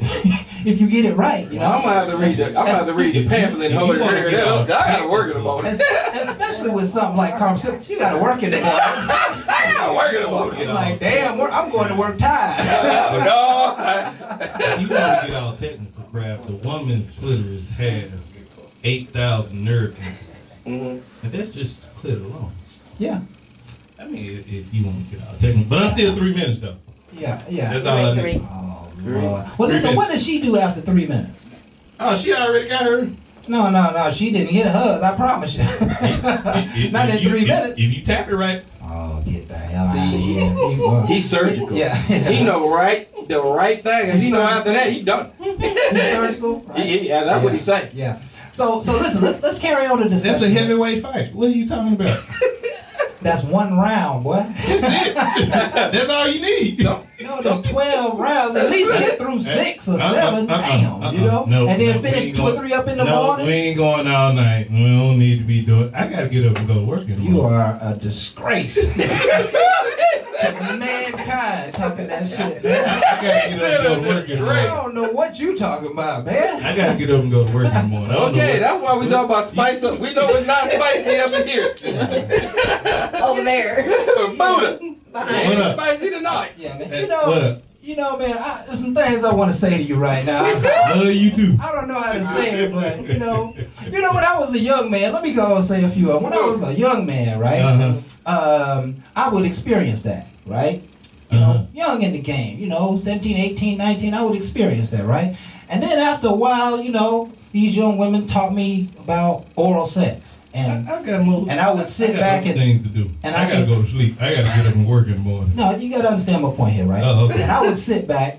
if you get it right. I'm gonna have to read the pamphlet and hold it here. I gotta work it about it. Especially with something like Carmen, you got to work it about it. I gotta work it about it. Like, damn, I'm going to work tired. No. If you want to get all technical, Crab, the woman's clitoris has 8,000 nerve endings. Mm-hmm. And that's just clit alone. Yeah. I mean, if you want to get all technical. But I'm still 3 minutes, though. Yeah. That's all I Three. need. Oh, Lord. Well, listen, what does she do after 3 minutes? Oh, she already got her. No. She didn't get hers. I promise you. Not in 3 minutes. If you tap it right, Oh, get the hell out of See, here. He's surgical. Yeah. He know the right thing, and he know after that he done. He's surgical. Right? Yeah, that's what he say. Yeah. So listen, let's carry on the discussion. that's a heavyweight fight. What are you talking about? That's 1 round, boy. That's all you need. So, No, there's 12 rounds. At least get through 6 or 7. Damn, you know? No, and then we finish ain't 2 or going- 3 up in the No, morning. we ain't going all night. We don't need to be doing. I gotta get up and go to work in the You morning. are a disgrace to mankind talking that shit, man. I gotta get up and go to work in the I morning. don't know what you talking about, man. I gotta get up and go to work in the morning. I don't know okay, what- that's why we talk about spice up. We know it's not spicy up in here. Over there. Buddha. What Behind. up? Spicy tonight. Yeah, man. Hey, You what know, up? man, there's some things I want to say to you right now. You do. I don't know how to say it, but you know, when I was a young man, let me go and say a few of them. When I was a young man, right, I would experience that, right? You know, young in the game, 17, 18, 19, I would experience that, right? And then after a while, these young women taught me about oral sex. And I got more. and I would sit got back other and- things to do. and I I gotta could- go to sleep. I gotta get up and work in the morning. no, you got to understand my point here, right? Oh, okay. And I would sit back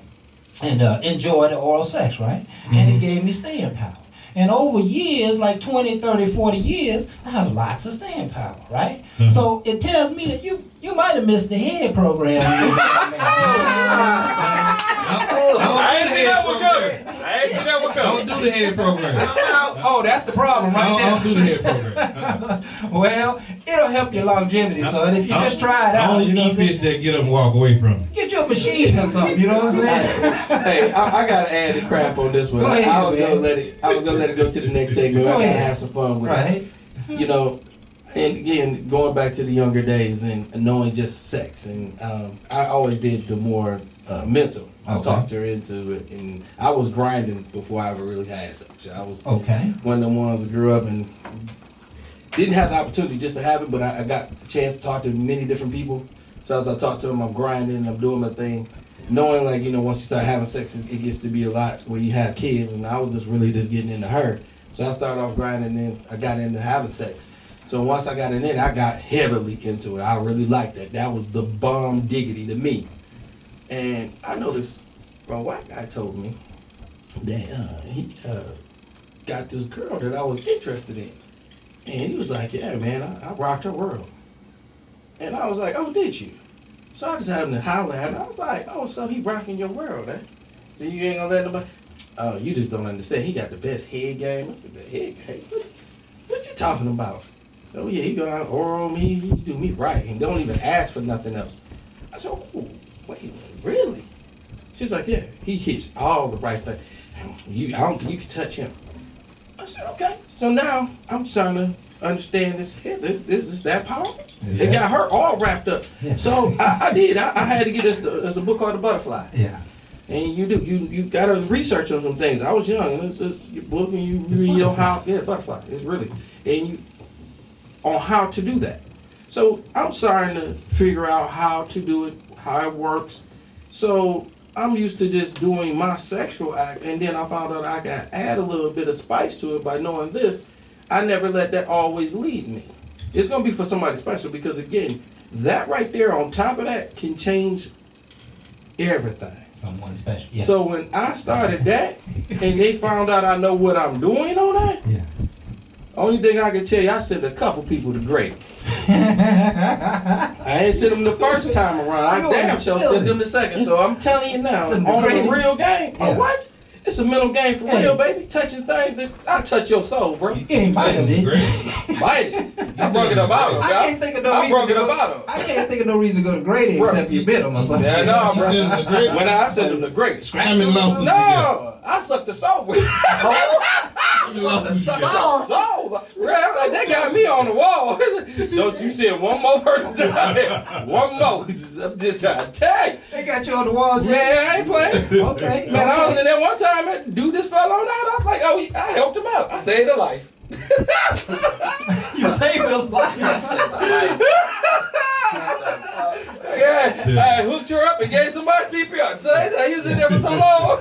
and enjoy the oral sex, right? And it gave me staying power. And over years, like 20, 30, 40 years, I have lots of staying power, right? Mhm. So it tells me that you might have missed the head program. I ain't see that one coming. I ain't see that one I don't coming. do the head program. Oh, that's the problem I right don't do the there. head program. Well, it'll help your longevity, son. If you just try it I out, only you know what eat I'm saying? fish that get up and walk away from it. Get you a machine or something, you know what I'm saying? Hey, I gotta add the crap on this one. Go ahead, I was man. gonna let it go to the next segment. Go I gotta ahead. have some fun with Right? it. And again, going back to the younger days and knowing just sex, and I always did the more mental. I Okay. talked her into it, and I was grinding before I ever really had sex. I was Okay. one of the ones that grew up and didn't have the opportunity just to have it, but I got a chance to talk to many different people. So as I talk to them, I'm grinding, I'm doing my thing, knowing like, once you start having sex, it gets to be a lot where you have kids, and I was just really just getting into her. So I started off grinding, and then I got into having sex. So once I got it in, I got heavily into it. I really liked that. That was the bomb diggity to me. And I noticed, a white guy told me that he got this girl that I was interested in. And he was like, yeah, man, I rocked her world. And I was like, oh, did you? So I just happened to holler at him. I was like, oh, so he rocking your world, eh? So you ain't gonna let nobody... Oh, you just don't understand. He got the best head game. I said, the head game? What you talking about? Oh, yeah, he go out oral me. He do me right. And don't even ask for nothing else. I said, oh, wait a minute, really? She's like, yeah, he hits all the right things. I don't think you can touch him. I said, okay. So now I'm starting to understand this. Yeah, this is that powerful. It got her all wrapped up. Yeah. So I did. I had to get this. There's a book called The Butterfly. Yeah. And you got to research on some things. I was young. It's just your book and you read on how, butterfly. It's really, and you, on how to do that. So I'm starting to figure out how to do it, how it works. So I'm used to just doing my sexual act, and then I found out I can add a little bit of spice to it by knowing this. I never let that always lead me. It's gonna be for somebody special because again, that right there on top of that can change everything. Someone special. Yeah. So when I started that, and they found out I know what I'm doing on that, yeah. only thing I can tell you, I sent a couple people to grade. I ain't sent them the first time around. I You damn are sure silly. sent them the second. So I'm telling you now, Send on them to the grading. real game. Yeah. Oh, what? It's a mental game for Hey. real, baby. Touching things that I touch your soul, bro. You ain't bite him, did you? Bite it. I broke it up out of I can't think of no I reason broke to it up go. out of I can't think of no reason to go to Grady Bro. except you bit him or something. Yeah, no, bro. You sent them to grade? When I sent them the great. How many lawsuits you got? No, I sucked the soul with. I sucked the soul. Rev, they got me on the wall. Don't you send one more person down there. One more. I'm just trying to tell you. They got you on the wall, Jay. Man, I ain't playing. Okay. Man, I was in there one time and dude just fell on out. I was like, oh, I helped him out. I saved a life. You saved his life. Yeah, I hooked her up and gave somebody CPR. So he was in there for so long.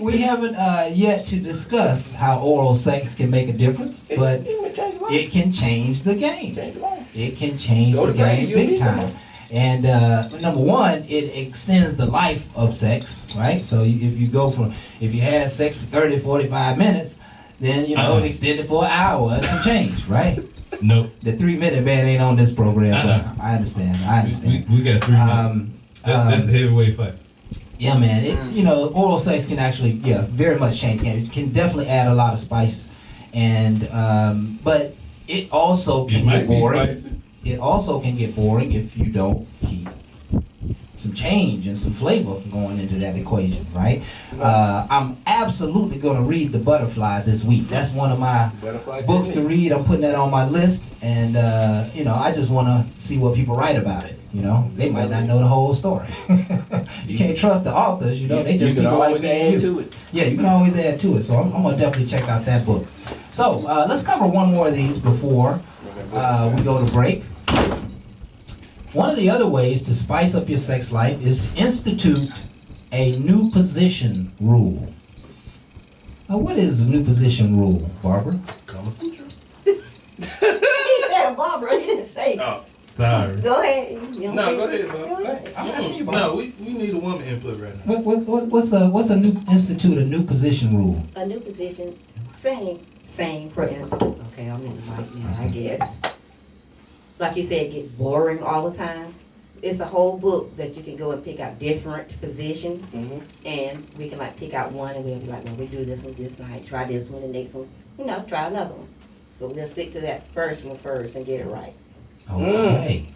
We haven't yet to discuss how oral sex can make a difference, but it can change the game. It can change the game big time. And number one, it extends the life of sex, right? So if you had sex for 30, 45 minutes, then it extended for an hour and some change, right? Nope. The 3-minute man ain't on this program, but I understand. We got 3 minutes. That's a heavyweight fight. Yeah, man. Oral sex can actually, very much change. It can definitely add a lot of spice, and but it also can get boring. It also can get boring if you don't keep some change and some flavor going into that equation, right? I'm absolutely going to read The Butterfly this week. That's one of my books to read. I'm putting that on my list, and I just want to see what people write about it. They might not know the whole story. You can't trust the authors. They just people like me and you. Yeah, you can always add to it. So I'm going to definitely check out that book. So let's cover one more of these before we go to break. One of the other ways to spice up your sex life is to institute a new position rule. Now, what is a new position rule, Barbara? Kama Sutra. He said Barbara, he didn't say. Oh, Sorry. Go ahead. no, go ahead, man. Go ahead. I'm asking you, Barbara. No, we need a woman input right now. What's a new institute, a new position rule? A new position, same for instance. Okay, I'm in the mic now, I guess. Like you said, get boring all the time. It's a whole book that you can go and pick out different positions, and we can pick out one, and we'll be like, well, we do this one this night, try this one, the next one, try another one. But we'll stick to that first one first and get it right. Okay.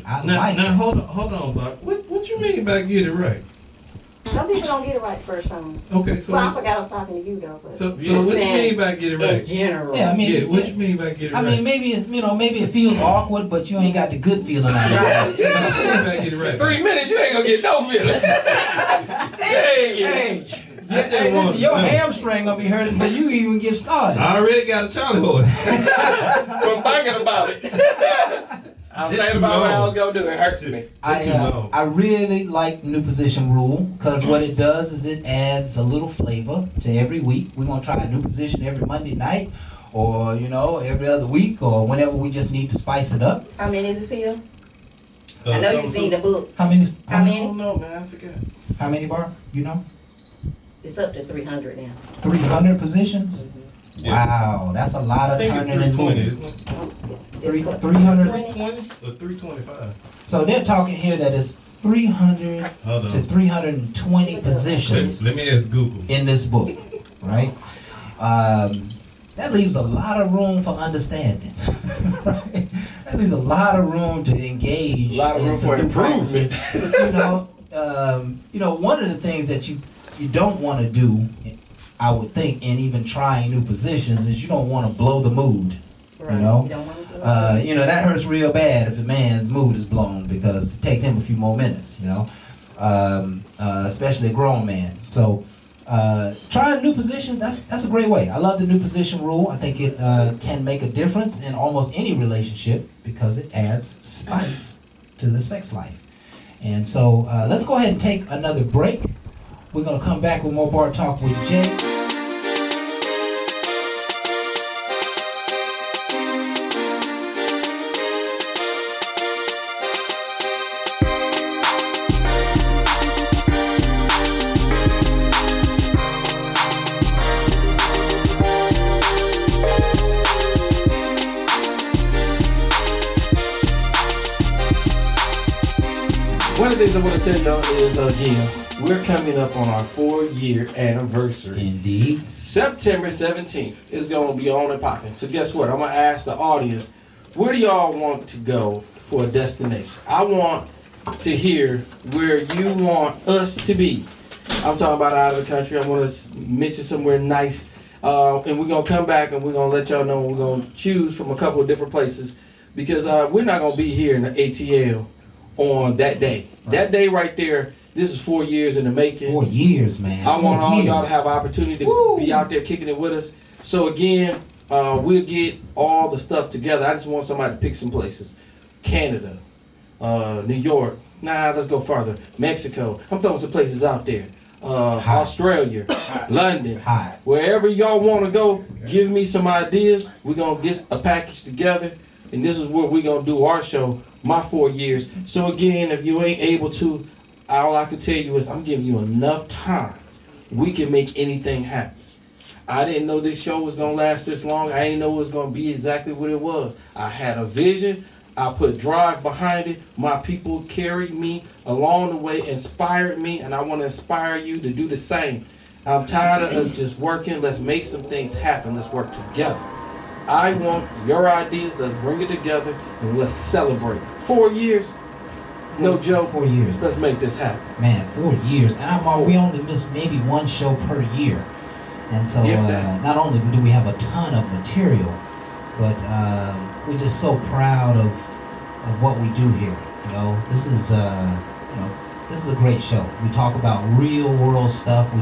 I like Now that. hold on, Bob. What you mean by get it right? Some people don't get it right the first time. Okay, so Well, I forgot I was talking to you though. But so what you mean by get it in right? general. Yeah, I mean, Yeah, what you mean by get it right? maybe it feels awkward, but you ain't got the good feeling out of it. Right. What you mean by get it right? 3 minutes, you ain't gonna get no feeling. Hey, listen, your hamstring gonna be hurting before you even get started. I already got a Charlie horse. From thinking about it. I was thinking about what I was gonna do. It hurts me. I really like new position rule because what it does is it adds a little flavor to every week. We're gonna try a new position every Monday night, or every other week, or whenever we just need to spice it up. How many does it feel? I know you've seen the book. How many? How I many? don't know, man. I forgot. How many, Bar? It's up to 300 now. 300 positions. Wow, that's a lot I of think turning it's and 320, moving. isn't it? 300. 320 or 325? So they're talking here that it's 300 Hold to on. 320 positions Let me ask Google. in this book, right? That leaves a lot of room for understanding, right? That leaves a lot of room to engage. A lot of room in some for new improvement. practices. One of the things that you don't want to do, I would think, in even trying new positions, is you don't want to blow the mood. Right. know? You don't want to do it. That hurts real bad if a man's mood is blown because it takes him a few more minutes, especially a grown man. So trying a new position, that's a great way. I love the new position rule. I think it can make a difference in almost any relationship because it adds spice to the sex life. And so let's go ahead and take another break. We're going to come back with more Bar Talk with Jay. One of the things I want to tell y'all is, again, we're coming up on our 4-year anniversary. Indeed. September 17th is going to be on and popping. So guess what? I'm going to ask the audience, where do y'all want to go for a destination? I want to hear where you want us to be. I'm talking about out of the country. I want to mention somewhere nice. And we're gonna come back and we're gonna let y'all know we're gonna choose from a couple of different places because we're not gonna be here in the ATL on that day. Right. That day right there. This is 4 years in the making. 4 years, man. I want 4 all years. y'all to have an opportunity to Woo. be out there kicking it with us. So again, we'll get all the stuff together. I just want somebody to pick some places. Canada, New York. Nah, let's go farther. Mexico. I'm throwing some places out there. Australia, London. Hot. Wherever y'all want to go, give me some ideas. We're going to get a package together. And this is where we're going to do our show, my 4 years. So again, if you ain't able to, all I can tell you is I'm giving you enough time. We can make anything happen. I didn't know this show was going to last this long. I didn't know it was going to be exactly what it was. I had a vision. I put drive behind it. My people carried me along the way, inspired me, and I want to inspire you to do the same. I'm tired of us just working. Let's make some things happen. Let's work together. I want your ideas. Let's bring it together and let's celebrate. 4 years, no joke. 4 years. Let's make this happen. Man, 4 years. And we only miss maybe one show per year. And so If that. not only do we have a ton of material, but we're just so proud of what we do here. You know, this is this is a great show. We talk about real world stuff. We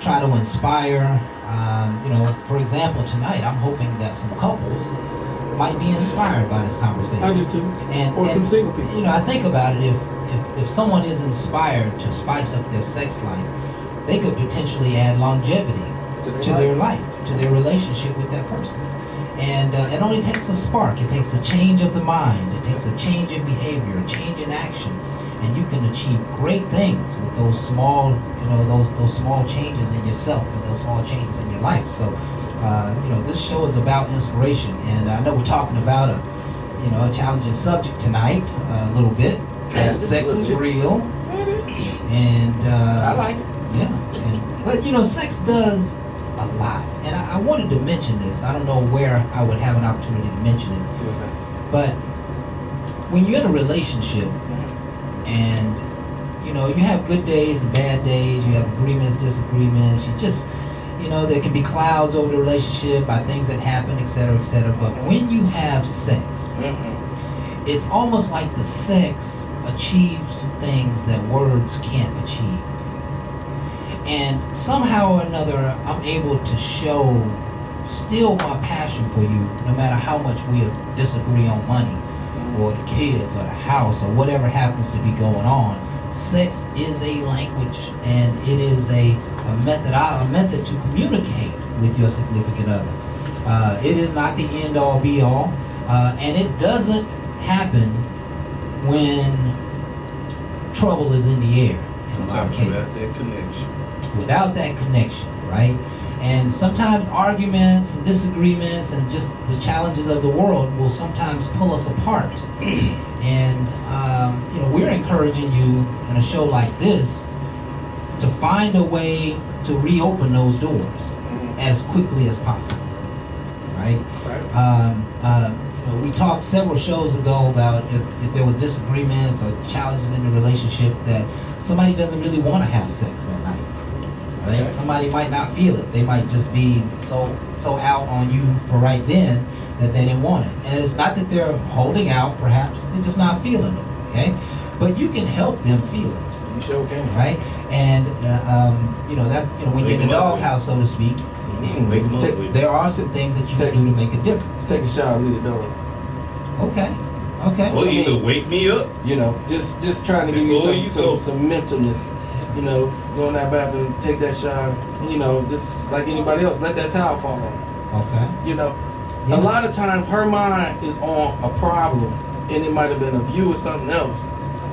try to inspire. For example, tonight I'm hoping that some couples might be inspired by this conversation. I do too. Or some single people. I think about it. If someone is inspired to spice up their sex life, they could potentially add longevity to their life, to their relationship with that person. And it only takes a spark. It takes a change of the mind. It takes a change in behavior, a change in action, and you can achieve great things with those small, those small changes in yourself and those small changes in your life. So, this show is about inspiration, and I know we're talking about a challenging subject tonight, a little bit. Sex is real, and I like it. yeah. But sex does a lot, and I wanted to mention this. I don't know where I would have an opportunity to mention it, but when you're in a relationship and you have good days and bad days, you have agreements, disagreements, there can be clouds over the relationship by things that happen, etc., etc. But when you have sex, it's almost like the sex achieves things that words can't achieve. And somehow or another, I'm able to show still my passion for you, no matter how much we disagree on money or the kids or the house or whatever happens to be going on. Sex is a language, and it is a method to communicate with your significant other. It is not the end all be all, and it doesn't happen when trouble is in the air in a lot of cases. Without that connection, right? And sometimes arguments and disagreements and just the challenges of the world will sometimes pull us apart. And we're encouraging you in a show like this to find a way to reopen those doors as quickly as possible, right? We talked several shows ago about if there was disagreements or challenges in the relationship that somebody doesn't really want to have sex that night. Right? Okay. Somebody might not feel it. They might just be so out on you for right then that they didn't want it. And it's not that they're holding out, perhaps. They're just not feeling it, okay? But you can help them feel it. You sure can. Right? And, that's, when you're in the doghouse, so to speak, there are some things that you can do to make a difference. Take a shower, leave the door. Okay. Well, you could wake me up. Just trying to give you some mentalness. Go in that bathroom, take that shower, just like anybody else, let that towel fall on. Okay. A lot of times her mind is on a problem, and it might have been of you or something else,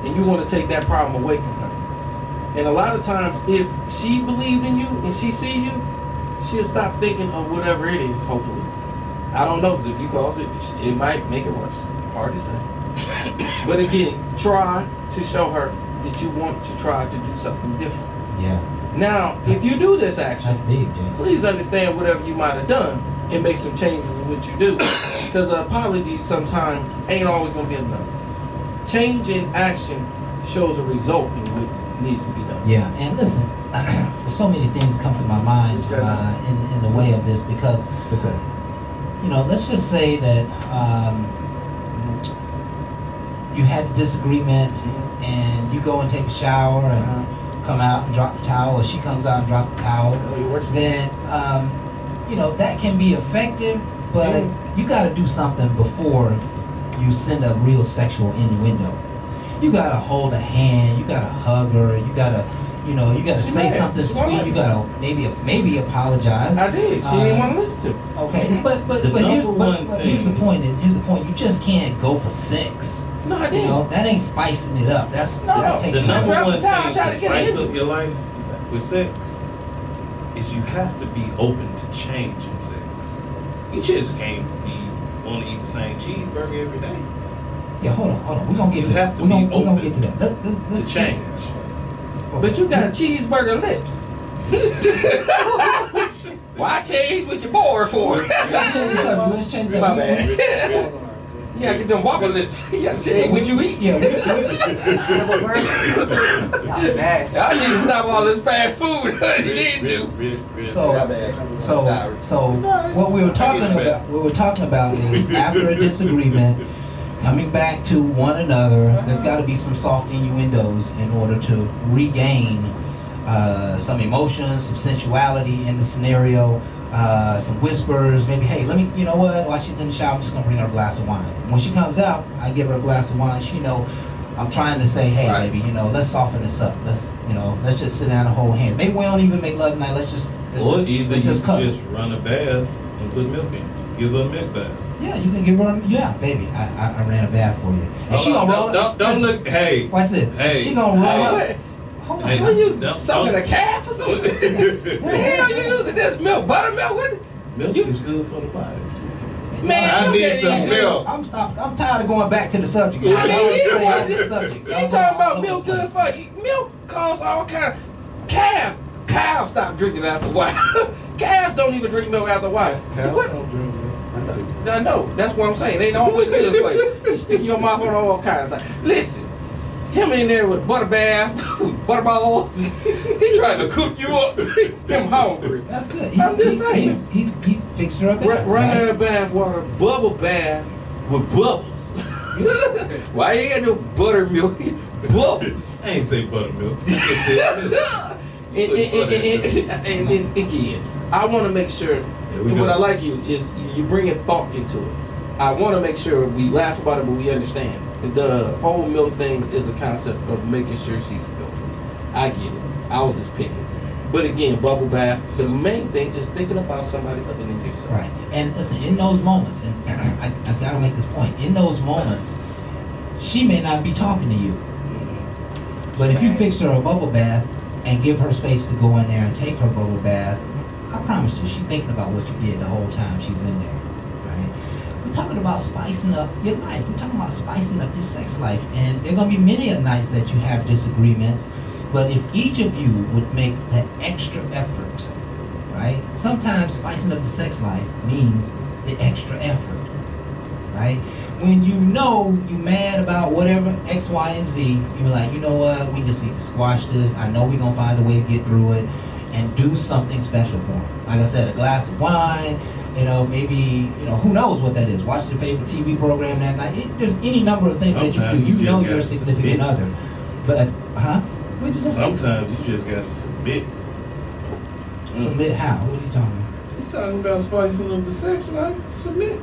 and you want to take that problem away from her. And a lot of times, if she believed in you and she see you, she'll stop thinking of whatever it is, hopefully. I don't know, because if you cause it might make it worse. Hard to say. But again, try to show her that you want to try to do something different. Yeah. Now, if you do this action, that's big, Jay. Please understand whatever you might have done and make some changes in what you do. Because an apology sometimes ain't always going to be enough. Change in action shows a result in what needs to be done. Yeah, and listen, there's so many things come to my mind in the way of this because, What's that? you know, let's just say that you had a disagreement and you go and take a shower and come out and drop the towel, or she comes out and drop the towel, then, you know, that can be effective, but you got to do something before you send a real sexual innuendo. You got to hold a hand, you got to hug her, you got to, you know, you got to say mad. something She sweet, mad. you got to maybe apologize. I did. She didn't want to listen to me. Okay, but The here's, number one but here's the thing- point. Here's the point. You just can't go for sex. No, I You didn't. know, that ain't spicing it up. That's No, that's The taking number Drop one the towel, thing try to to get spice into up your life with sex is you have to be open to change in sex. You just can't want to eat the same cheeseburger every day. Yeah, hold on. We're gonna get You to that. have to We're gonna be open get to that. Let's to change. But you got cheeseburger lips. Why change what you're bored for? Let's change the subject. Let's change that. My bad. You gotta get them whopper lips. You gotta change what you eat. Yeah, I need to stop all this fast food. You need to. My bad. so what we were talking about is after a disagreement, coming back to one another. There's got to be some soft innuendos in order to regain some emotions, some sensuality in the scenario. Some whispers, maybe, hey, let me, you know what, while she's in the shower, I'm just gonna bring her a glass of wine. When she comes out, I give her a glass of wine. She know I'm trying to say, hey, Right. baby, you know, let's soften this up. Let's just sit down and hold hands. Maybe we don't even make love tonight. Let's just Or either let's you just cut. just run a bath and put milk in. Give her a milk bath. Yeah, you can give her, baby, I ran a bath for you. And she gonna roll up. Don't look. Hey. Watch this. Hey. She gonna roll up. Hey. Hold on. Hey. What you Don't- sucking a calf or something? The hell you using this milk? Buttermilk? What? Milk is good for the body. Man, I you need can't some even- milk. I'm tired of going back to the subject. I mean, Y'all you stay want on this this subject. You Y'all talking going about all milk over the good place. for you? Milk cause all kind. Cows stop drinking after a while. Calves don't even drink milk after a while. What? I know. That's what I'm saying. They ain't always good for you. You stick your mouth on all kinds of things. Listen, him in there with butter bath, butter balls. He trying to cook you up. Him hungry. That's good. I'm just saying. He fixed her up. Run her a bath water, bubble bath with bubbles. Why you got no buttermilk? Bubbles. I ain't say buttermilk. I just said milk. And then again, I want to make sure. we What go. I like you is you bringing thought into it. I want to make sure we laugh about it, but we understand. The whole milk thing is a concept of making sure she's healthy. I get it. I was just picking. But again, bubble bath. The main thing is thinking about somebody other than yourself. Right. And listen, in those moments, and I gotta make this point. In those moments, she may not be talking to you, but if you fix her a bubble bath and give her space to go in there and take her bubble bath, I promise you, she's thinking about what you did the whole time she's in there. Right? We're talking about spicing up your life. We're talking about spicing up your sex life. And there are going to be many a nights that you have disagreements. But if each of you would make that extra effort, right? Sometimes spicing up the sex life means the extra effort, right? When you know you're mad about whatever X, Y, and Z, you're like, you know what? We just need to squash this. I know we're going to find a way to get through it and do something special for them. Like I said, a glass of wine, maybe, who knows what that is. Watch your favorite TV program that night. There's any number of things that you Sometimes do. You you know just your gotta significant submit. other. But, What'd you say? Sometimes you just gotta submit. Submit how? What are you talking about? You talking about spicing up the sex life? Submit.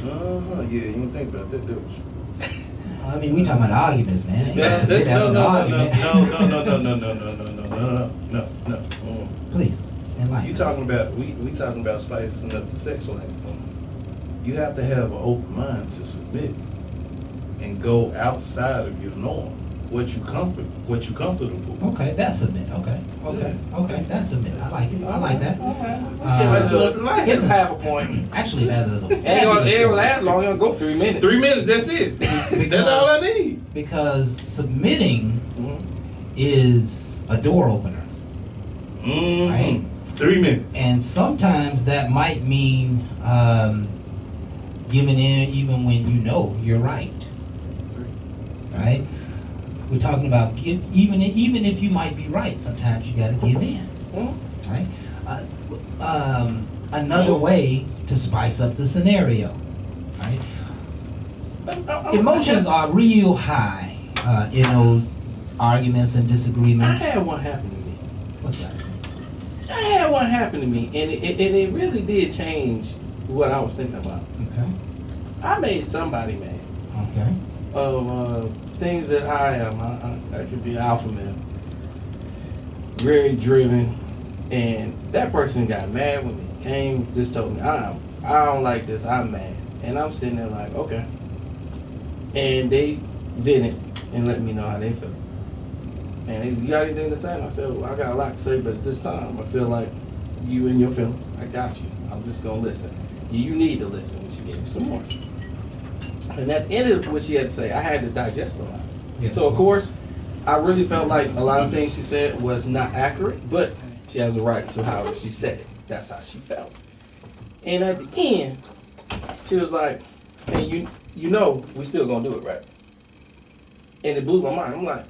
Yeah, you didn't think about that, did you? I mean, we talking about arguments, man. No, Submit after the argument. no. Please, enlighten You us. talking about we talking about spicing up the sex life. You have to have an open mind to submit and go outside of your norm. What you comfortable with. Okay, that's submit. Okay, that's submit. I like it. I like that. That's Listen, half a point. actually, that is a Ain't gonna fabulous last long. It's gonna go 3 minutes. 3 minutes, that's it. That's all I need. because submitting Mhm. is a door opener, Mm-hmm. Right. 3 minutes. and sometimes that might mean giving in even when you know you're right. Right? We're talking about even if you might be right, sometimes you got to give in, right? Another way to spice up the scenario, right? Emotions are real high in those arguments and I disagreements. had one happen to me. What's that? I had one happen to me, and it really did change what I was thinking about. Okay. I made somebody mad Okay. of things that I am. I could be an alpha male, very driven, and that person got mad with me. Came, just told me, I don't like this. I'm mad, and I'm sitting there like, okay. And they vented and let me know how they felt. And they said, you got anything to say? And I said, well, I got a lot to say, but at this time, I feel like you and your feelings. I got you. I'm just gonna listen. You need to listen. And she gave me some more. And at the end of what she had to say, I had to digest a lot. Yes. So of course, I really felt like a lot of things she said was not accurate, but she has a right to how she said it. That's how she felt. And at the end, she was like, "Hey, you know, we still gonna do it, right?" And it blew my mind. I'm like,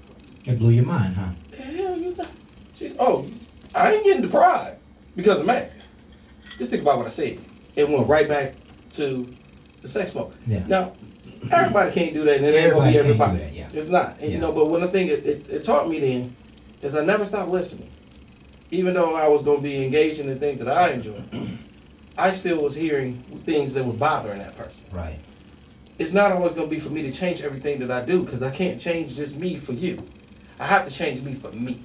It blew your mind, huh? "The hell you think?" She's, "Oh, I ain't getting the pride because of Mac. Just think about what I said." It went right back to the sex smoke. Yeah. Now, everybody can't do that, and it ain't gonna be Everybody can't everybody. do that, yeah. It's not. And, Yeah. but one thing it taught me then is I never stopped listening. Even though I was gonna be engaged in the things that I enjoy, I still was hearing things that were bothering that person. Right. It's not always going to be for me to change everything that I do, because I can't change just me for you. I have to change me for me.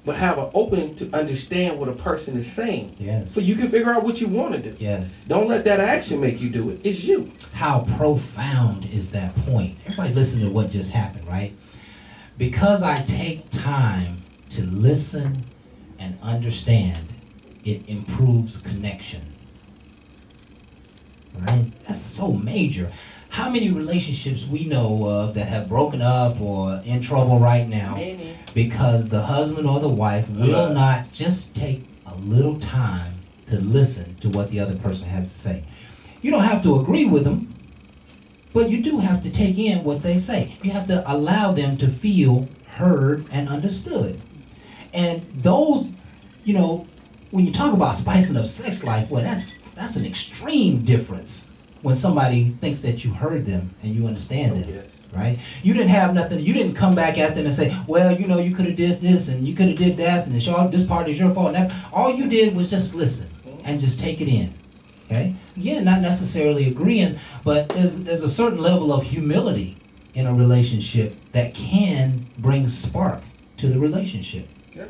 But have an opening to understand what a person is saying, Yes. so you can figure out what you want to do. Yes. Don't let that action make you do it. It's you. How profound is that point? Everybody listen to what just happened, right? Because I take time to listen and understand, it improves connection. Right? That's so major. How many relationships we know of that have broken up or in trouble right now because the husband or the wife will not just take a little time to listen to what the other person has to say. You don't have to agree with them, but you do have to take in what they say. You have to allow them to feel heard and understood. And those, you know, when you talk about spicing up sex life, well, that's an extreme difference when somebody thinks that you heard them and you understand them, Yes. right? You didn't have nothing, you didn't come back at them and say, well, you know, you could have did this and you could have did that and this part is your fault. And that, all you did was just listen and just take it in, okay? Again, not necessarily agreeing, but there's a certain level of humility in a relationship that can bring spark to the relationship. Yes.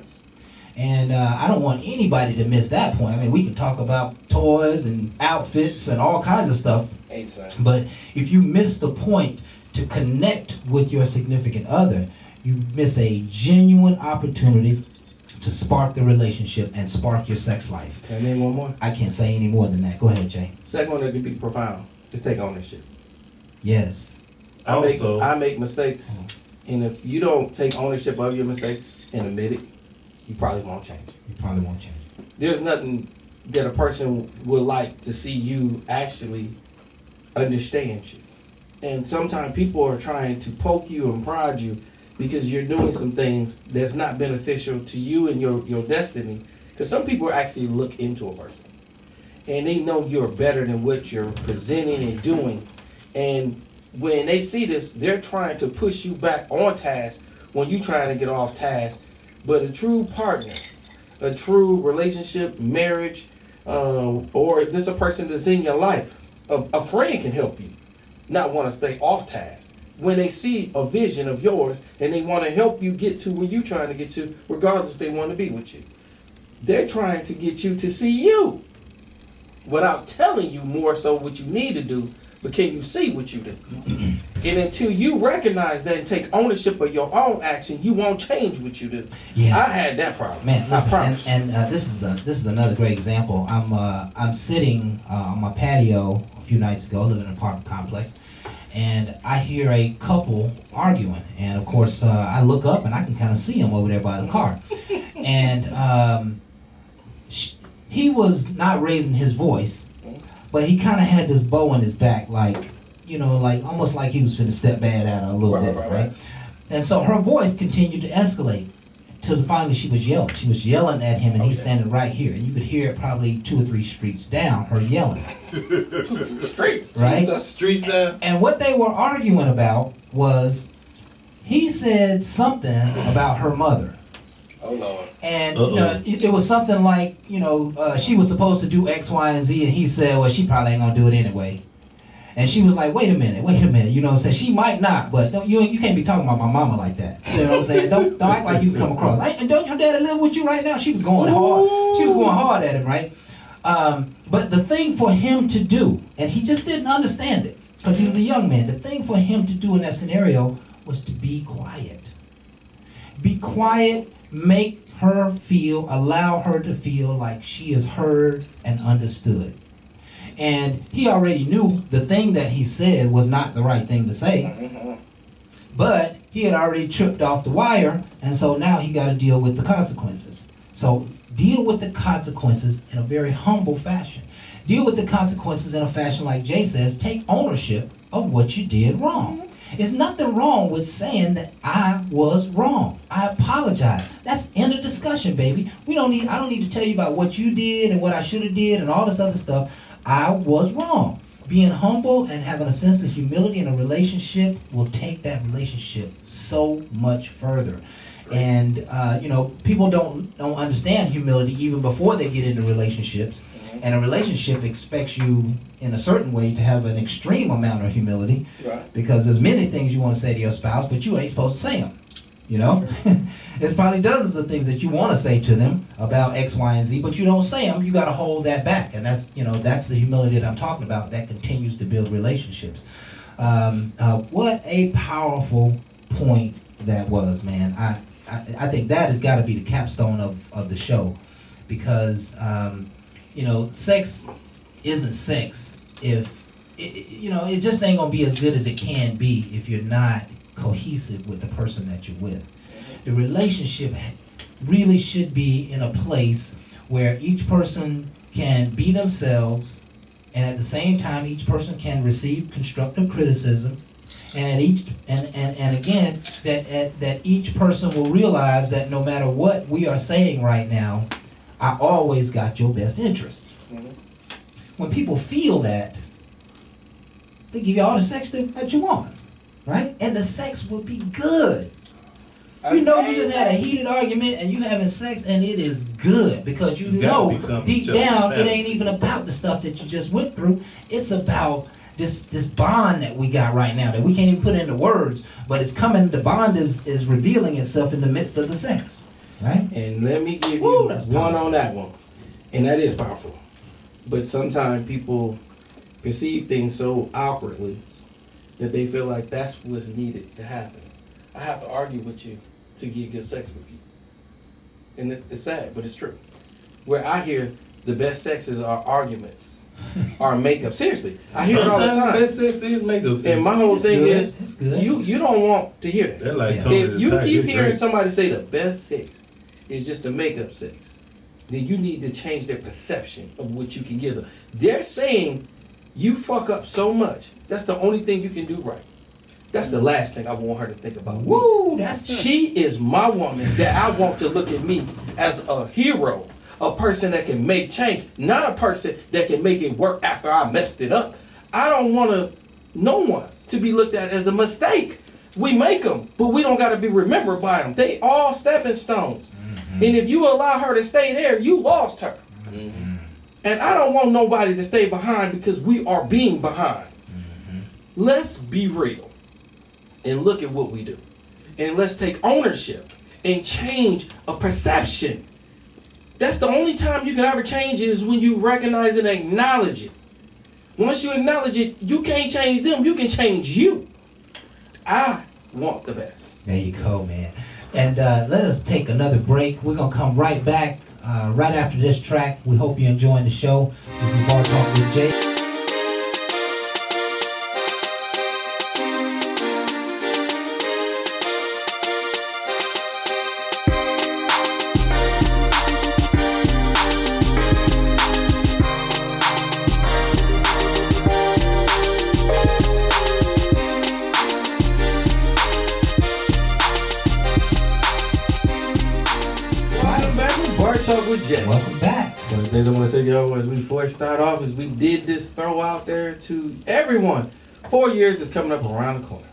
And I don't want anybody to miss that point. I mean, we can talk about toys and outfits and all kinds of stuff, Ain't the same. but if you miss the point to connect with your significant other, you miss a genuine opportunity to spark the relationship and spark your sex life. Can I name one more? I can't say any more than that. Go ahead, Jay. Second one that could be profound. Just take ownership. Yes. I make mistakes, and if you don't take ownership of your mistakes and admit it, you probably won't change. You probably won't change. There's nothing that a person would like to see you actually understand you. And sometimes people are trying to poke you and prod you because you're doing some things that's not beneficial to you and your destiny. Because some people actually look into a person and they know you're better than what you're presenting and doing. And when they see this, they're trying to push you back on task when you're trying to get off task. But a true partner, a true relationship, marriage, or if there's a person that's in your life, a friend can help you not want to stay off task. When they see a vision of yours and they want to help you get to where you're trying to get to, regardless if they want to be with you. They're trying to get you to see you without telling you more so what you need to do, but can you see what you do? And until you recognize that and take ownership of your own action, you won't change what you do. Yeah. I had that problem. Man, I listen, promise. and this is another great example. I'm sitting on my patio a few nights ago, living in an apartment complex, and I hear a couple arguing. And of course, I look up and I can kind of see him over there by the car. And he was not raising his voice, but he kind of had this bow in his back, like, you know, like almost like he was finna step bad at her a little bit, right? And so her voice continued to escalate till finally she was yelling. She was yelling at him, and he's standing right here. And you could hear it probably 2 or 3 streets down, her yelling. Streets. Right? Jesus, streets down. And what they were arguing about was he said something about her mother. Oh Lord. And Uh-oh. it was something like, she was supposed to do X, Y, and Z, and he said, well, she probably ain't gonna do it anyway. And she was like, wait a minute, you know what I'm saying? She might not, but you can't be talking about my mama like that. You know what I'm saying? Don't act like you can come across. And don't your daddy live with you right now? She was going hard. She was going hard at him, right? But the thing for him to do, and he just didn't understand it, because he was a young man, the thing for him to do in that scenario was to be quiet. Be quiet, make her feel, allow her to feel like she is heard and understood. And he already knew the thing that he said was not the right thing to say. But he had already tripped off the wire, and so now he got to deal with the consequences. So deal with the consequences in a very humble fashion. Deal with the consequences in a fashion like Jay says, take ownership of what you did wrong. There's nothing wrong with saying that I was wrong. I apologize. That's end of discussion, baby. I don't need to tell you about what you did and what I should have did and all this other stuff. I was wrong. Being humble and having a sense of humility in a relationship will take that relationship so much further. And people don't understand humility even before they get into relationships. And a relationship expects you in a certain way to have an extreme amount of humility, Right. because there's many things you want to say to your spouse, but you ain't supposed to say them. There's probably dozens of things that you want to say to them about X, Y, and Z, but you don't say them. You got to hold that back, and that's the humility that I'm talking about. That continues to build relationships. What a powerful point that was, man. I think that has got to be the capstone of the show, because sex isn't sex if it just ain't gonna be as good as it can be if you're not cohesive with the person that you're with. The relationship really should be in a place where each person can be themselves, and at the same time each person can receive constructive criticism, and again that each person will realize that no matter what we are saying right now, I always got your best interest. When people feel that, they give you all the sex that you want, right? And the sex will be good. You just had a heated argument and you having sex and it is good, because you know deep down it ain't even about the stuff that you just went through. It's about this bond that we got right now that we can't even put into words, but it's coming. The bond is revealing itself in the midst of the sex, right? And let me give Woo, you that's one powerful. on that one. And that is powerful. But sometimes people perceive things so awkwardly that they feel like that's what's needed to happen. I have to argue with you to get good sex with you. And it's sad, but it's true. Where I hear the best sexes are arguments, are makeup. Seriously, I hear it all the Sometimes time. best sex is makeup sex. And my whole It's thing good. is, It's good. you don't want to hear that. They're like Yeah. Tony If the you Tiger, keep it's hearing great. somebody say the best sex is just the makeup sex, then you need to change their perception of what you can give them. They're saying you fuck up so much. That's the only thing you can do right. That's the last thing I want her to think about. me. Woo, that's She is my woman that I want to look at me as a hero, a person that can make change, not a person that can make it work after I messed it up. I don't want no one to be looked at as a mistake. We make them, but we don't got to be remembered by them. They all stepping stones. And if you allow her to stay there, you lost her. And I don't want nobody to stay behind because we are being behind. Let's be real and look at what we do. And let's take ownership and change a perception. That's the only time you can ever change is when you recognize and acknowledge it. Once you acknowledge it, you can't change them, you can change you. I want the best. There you go, man. And let us take another break. We're going to come right back right after this track. We hope you're enjoying the show. This is Bar Talk with Jay. Talk with Jay. Welcome back. One of the things I want to say, yo, as we first start off, is we did this throw out there to everyone. 4 years is coming up around the corner.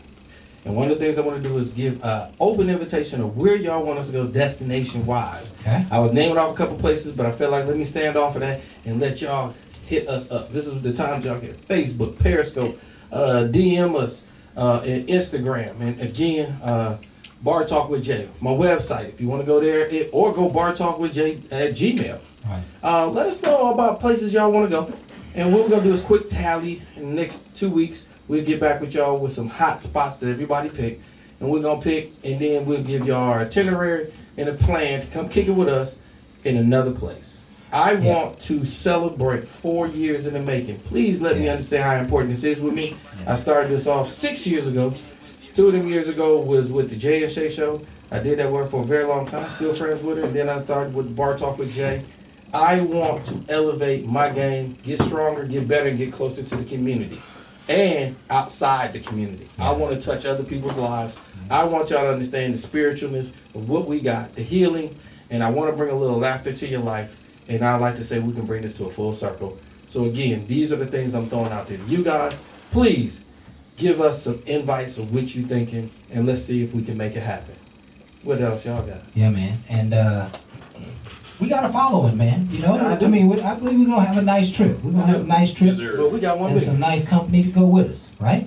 And one of the things I want to do is give an open invitation of where y'all want us to go destination-wise. Okay. I was naming off a couple places, but I felt like let me stand off of that and let y'all hit us up. This is the time y'all get Facebook, Periscope, DM us, and Instagram. And again, Bar Talk with Jay. My website, if you want to go there, or go Bar Talk with Jay at Gmail. Right. Let us know about places y'all want to go. And what we're going to do is quick tally in the next 2 weeks. We'll get back with y'all with some hot spots that everybody picked. And we're going to pick, and then we'll give y'all our itinerary and a plan to come kick it with us in another place. I want to celebrate 4 years in the making. Please let me Yes. understand how important this is with me. I started this off 6 years ago. 2 of them years ago was with the Jay and Shay Show. I did that work for a very long time, still friends with her. And then I started with Bar Talk with Jay. I want to elevate my game, get stronger, get better, and get closer to the community. And outside the community. I want to touch other people's lives. I want y'all to understand the spiritualness of what we got, the healing, and I want to bring a little laughter to your life. And I like to say we can bring this to a full circle. So again, these are the things I'm throwing out there to you guys. Please give us some invites of what you're thinking, and let's see if we can make it happen. What else y'all got? Yeah, man. And we got a following, man. You know, I believe we're gonna have a nice trip. We're gonna have a nice trip. Well, we got one And big. some nice company to go with us, right?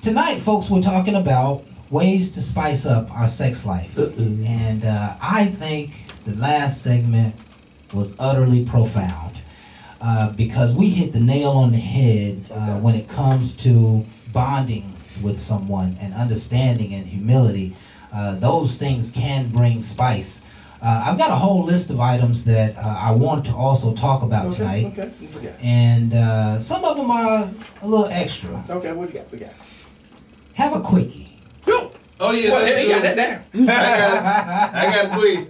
Tonight, folks, we're talking about ways to spice up our sex life. And I think the last segment was utterly profound because we hit the nail on the head when it comes to bonding with someone and understanding and humility. Those things can bring spice. I've got a whole list of items that I want to also talk about tonight. Okay, what you got? And some of them are a little extra. Okay, what you got? We got. Have a quickie. Go. Oh yeah, Well, that's he got good. that down. I got a quick.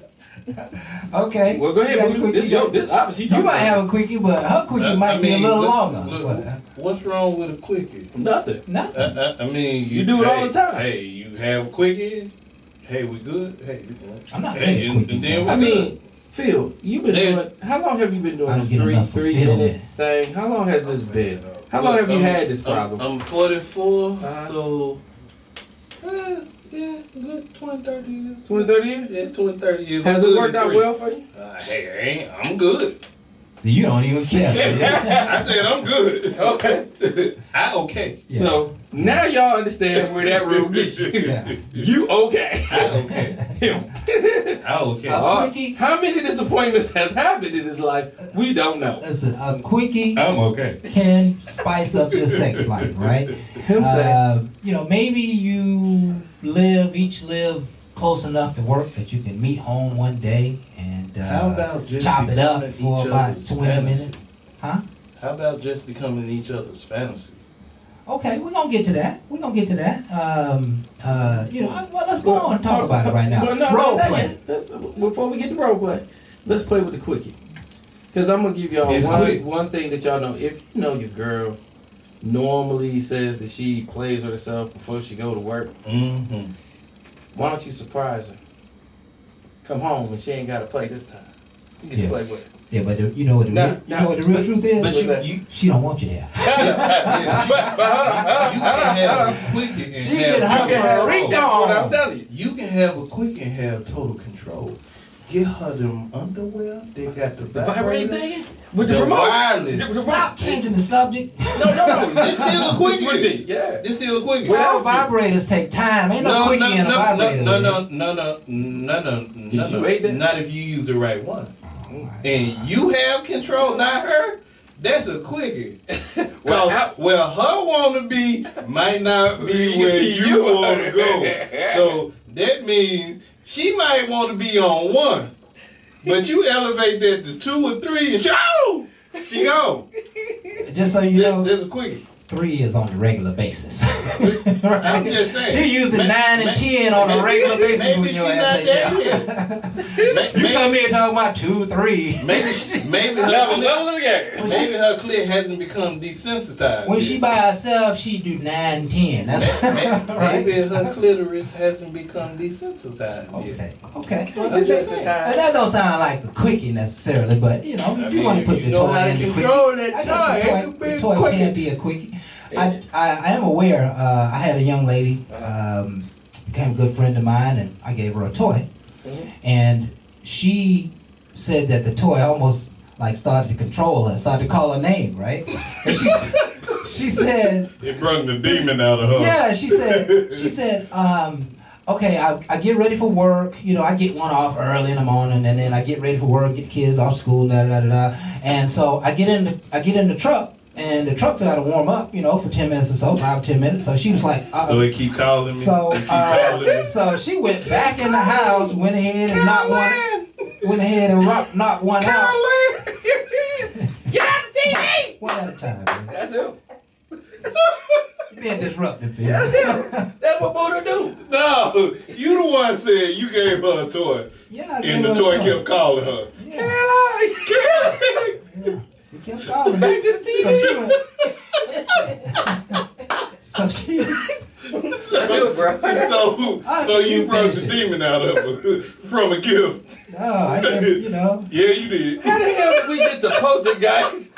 Okay. Well, go ahead. You got a Boo. quickie? This obviously You might have a quickie, but her quickie might be a little longer. What's wrong with a quickie? nothing. Nothing. I mean, You do it all the time. Hey, you have a quickie. Hey, we good. Hey, I'm not hey, making and quickies, then though. I we good. mean, Phil, you've been There's- doing. How long have you been I doing don't this get enough for 3-minute filming. thing? How long has this been? How long have you had this problem? I'm 44, Uh-huh. so yeah, good 20, 30 years. 20, 30 years? Yeah, 20, 30 years. Has I'm it good worked in out 3. well for you? Hey, I'm good. So you don't even care. I said I'm good. Okay. I okay. Yeah. So now y'all understand where that rule gets you. Yeah. You okay? I okay. Him. I okay. Quickie? How many disappointments has happened in his life? We don't know. Listen, a quickie I'm okay. can spice up your sex life, right? Him say. You know, maybe you each live close enough to work that you can meet home one day and How about just chop it up becoming for each about other's 20 fantasy? minutes. Huh? How about just becoming each other's fantasy? Okay, we're gonna get to that. We're gonna get to that. You know, well, let's go on and talk about it right now. Well, no, Role not play. yet. Before we get to role play, let's play with the quickie. Because I'm going to give y'all It's quick. one thing that y'all know. If you know your girl normally says that she plays with herself before she go to work, Mm-hmm. why don't you surprise her? Come home and she ain't got to play this time. You get Yeah. to play with her. Yeah, but you know what the real truth is? But you She don't want you there. But hold on, you can have a quickie and She have get her total freak control. That's what I'm telling you. You can have a quickie and have total control. Get her them underwear. They got the Vibrating vibrator. thing? With The the remote? wireless. The Stop changing the subject. No. This still a quickie. Switch it, yeah. This still a quickie. Well, vibrators take time. Ain't no quickie in a vibrator. No. You ate that? Not if you use the right one. Oh, And you have control, not her. That's a quickie. Well, Where her wanna be might not be where you wanna go. So that means she might want to be on 1, but you elevate that to 2 or 3, and she gone. Just so you know, There's a quickie. 3 is on a regular basis. I'm just saying. She using Ma- 9 and ma- 10 on a regular basis maybe when she your not ass ain't that there. here. You come here talking about 2, 3. Maybe her Level clit, of the game. maybe her clit hasn't become desensitized. When yet. she by herself, she do 9, 10. That's right. Maybe her clitoris hasn't become desensitized yet. Okay. Desensitized. And that don't sound like a quickie necessarily, but if you want to put the toy in the quickie, I guess the toy can be a quickie. I am aware. I had a young lady, became a good friend of mine, and I gave her a toy, and she said that the toy almost like started to control her, started to call her name, right? And she said, It brought the demon out of her. yeah, she said, okay, I get ready for work. You know, I get one off early in the morning, and then I get ready for work, get kids off school, and so I get in the truck. And the truck's got to warm up, you know, for 10 minutes or so, 5-10 minutes. So she was like, So it keep calling me. So, It keep calling me. so she went back in the house, went ahead and knocked one out. Get out the TV! One at a time, man. That's him. You're being disruptive, Phil. That's what Buddha do. No, you the one said you gave her a toy, Yeah, I gave and the her a toy kept calling her. Yeah, Caroline! yeah. He kept calling. Back to the TV. So she So you brought the demon out of her from a gift. no, I guess, you know. Yeah, you did. How the hell did we get to poltergeist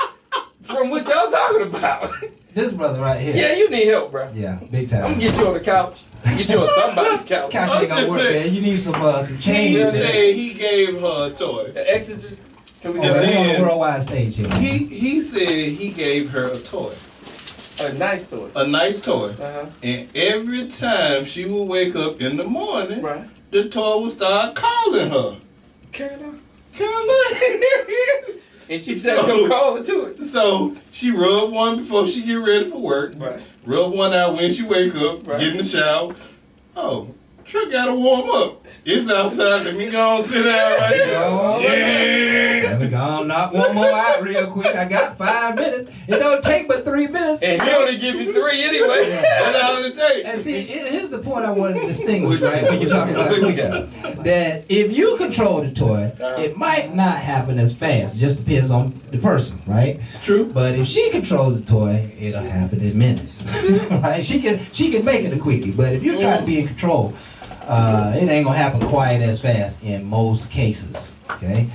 from what y'all talking about? This brother right here. Yeah, you need help, bro. Yeah, big I'm time. gonna get you on the couch. Get you on somebody's couch. Couch ain't gonna I'm just work, saying. man. You need some He change. in there. said he gave her a toy. The Exorcist. Can we Oh, do man, that? we on then- the worldwide stage here. He said he gave her a toy, A nice toy. a nice toy, Uh-huh. and every time she would wake up in the morning, Right. the toy would start calling her. Caroline. Caroline. And she said, "Come call her to it." So she rubbed one before she get ready for work. Right. Rub one out when she wake up, Right. get in the shower. Oh, truck gotta warm up. It's outside. Let me go and sit down right here. Oh, Yeah. Let me go and knock one more out real quick. I got 5 minutes. It don't take but 3 minutes. And he only give you 3 anyway. That's all it takes. And see, here's the point I wanted to distinguish, right, when you're talking about quickie. That if you control the toy, it might not happen as fast. It just depends on the person, right? True. But if she controls the toy, it'll happen in minutes, right? She can make it a quickie, but if you try to be in control, it ain't gonna happen quite as fast in most cases. Okay.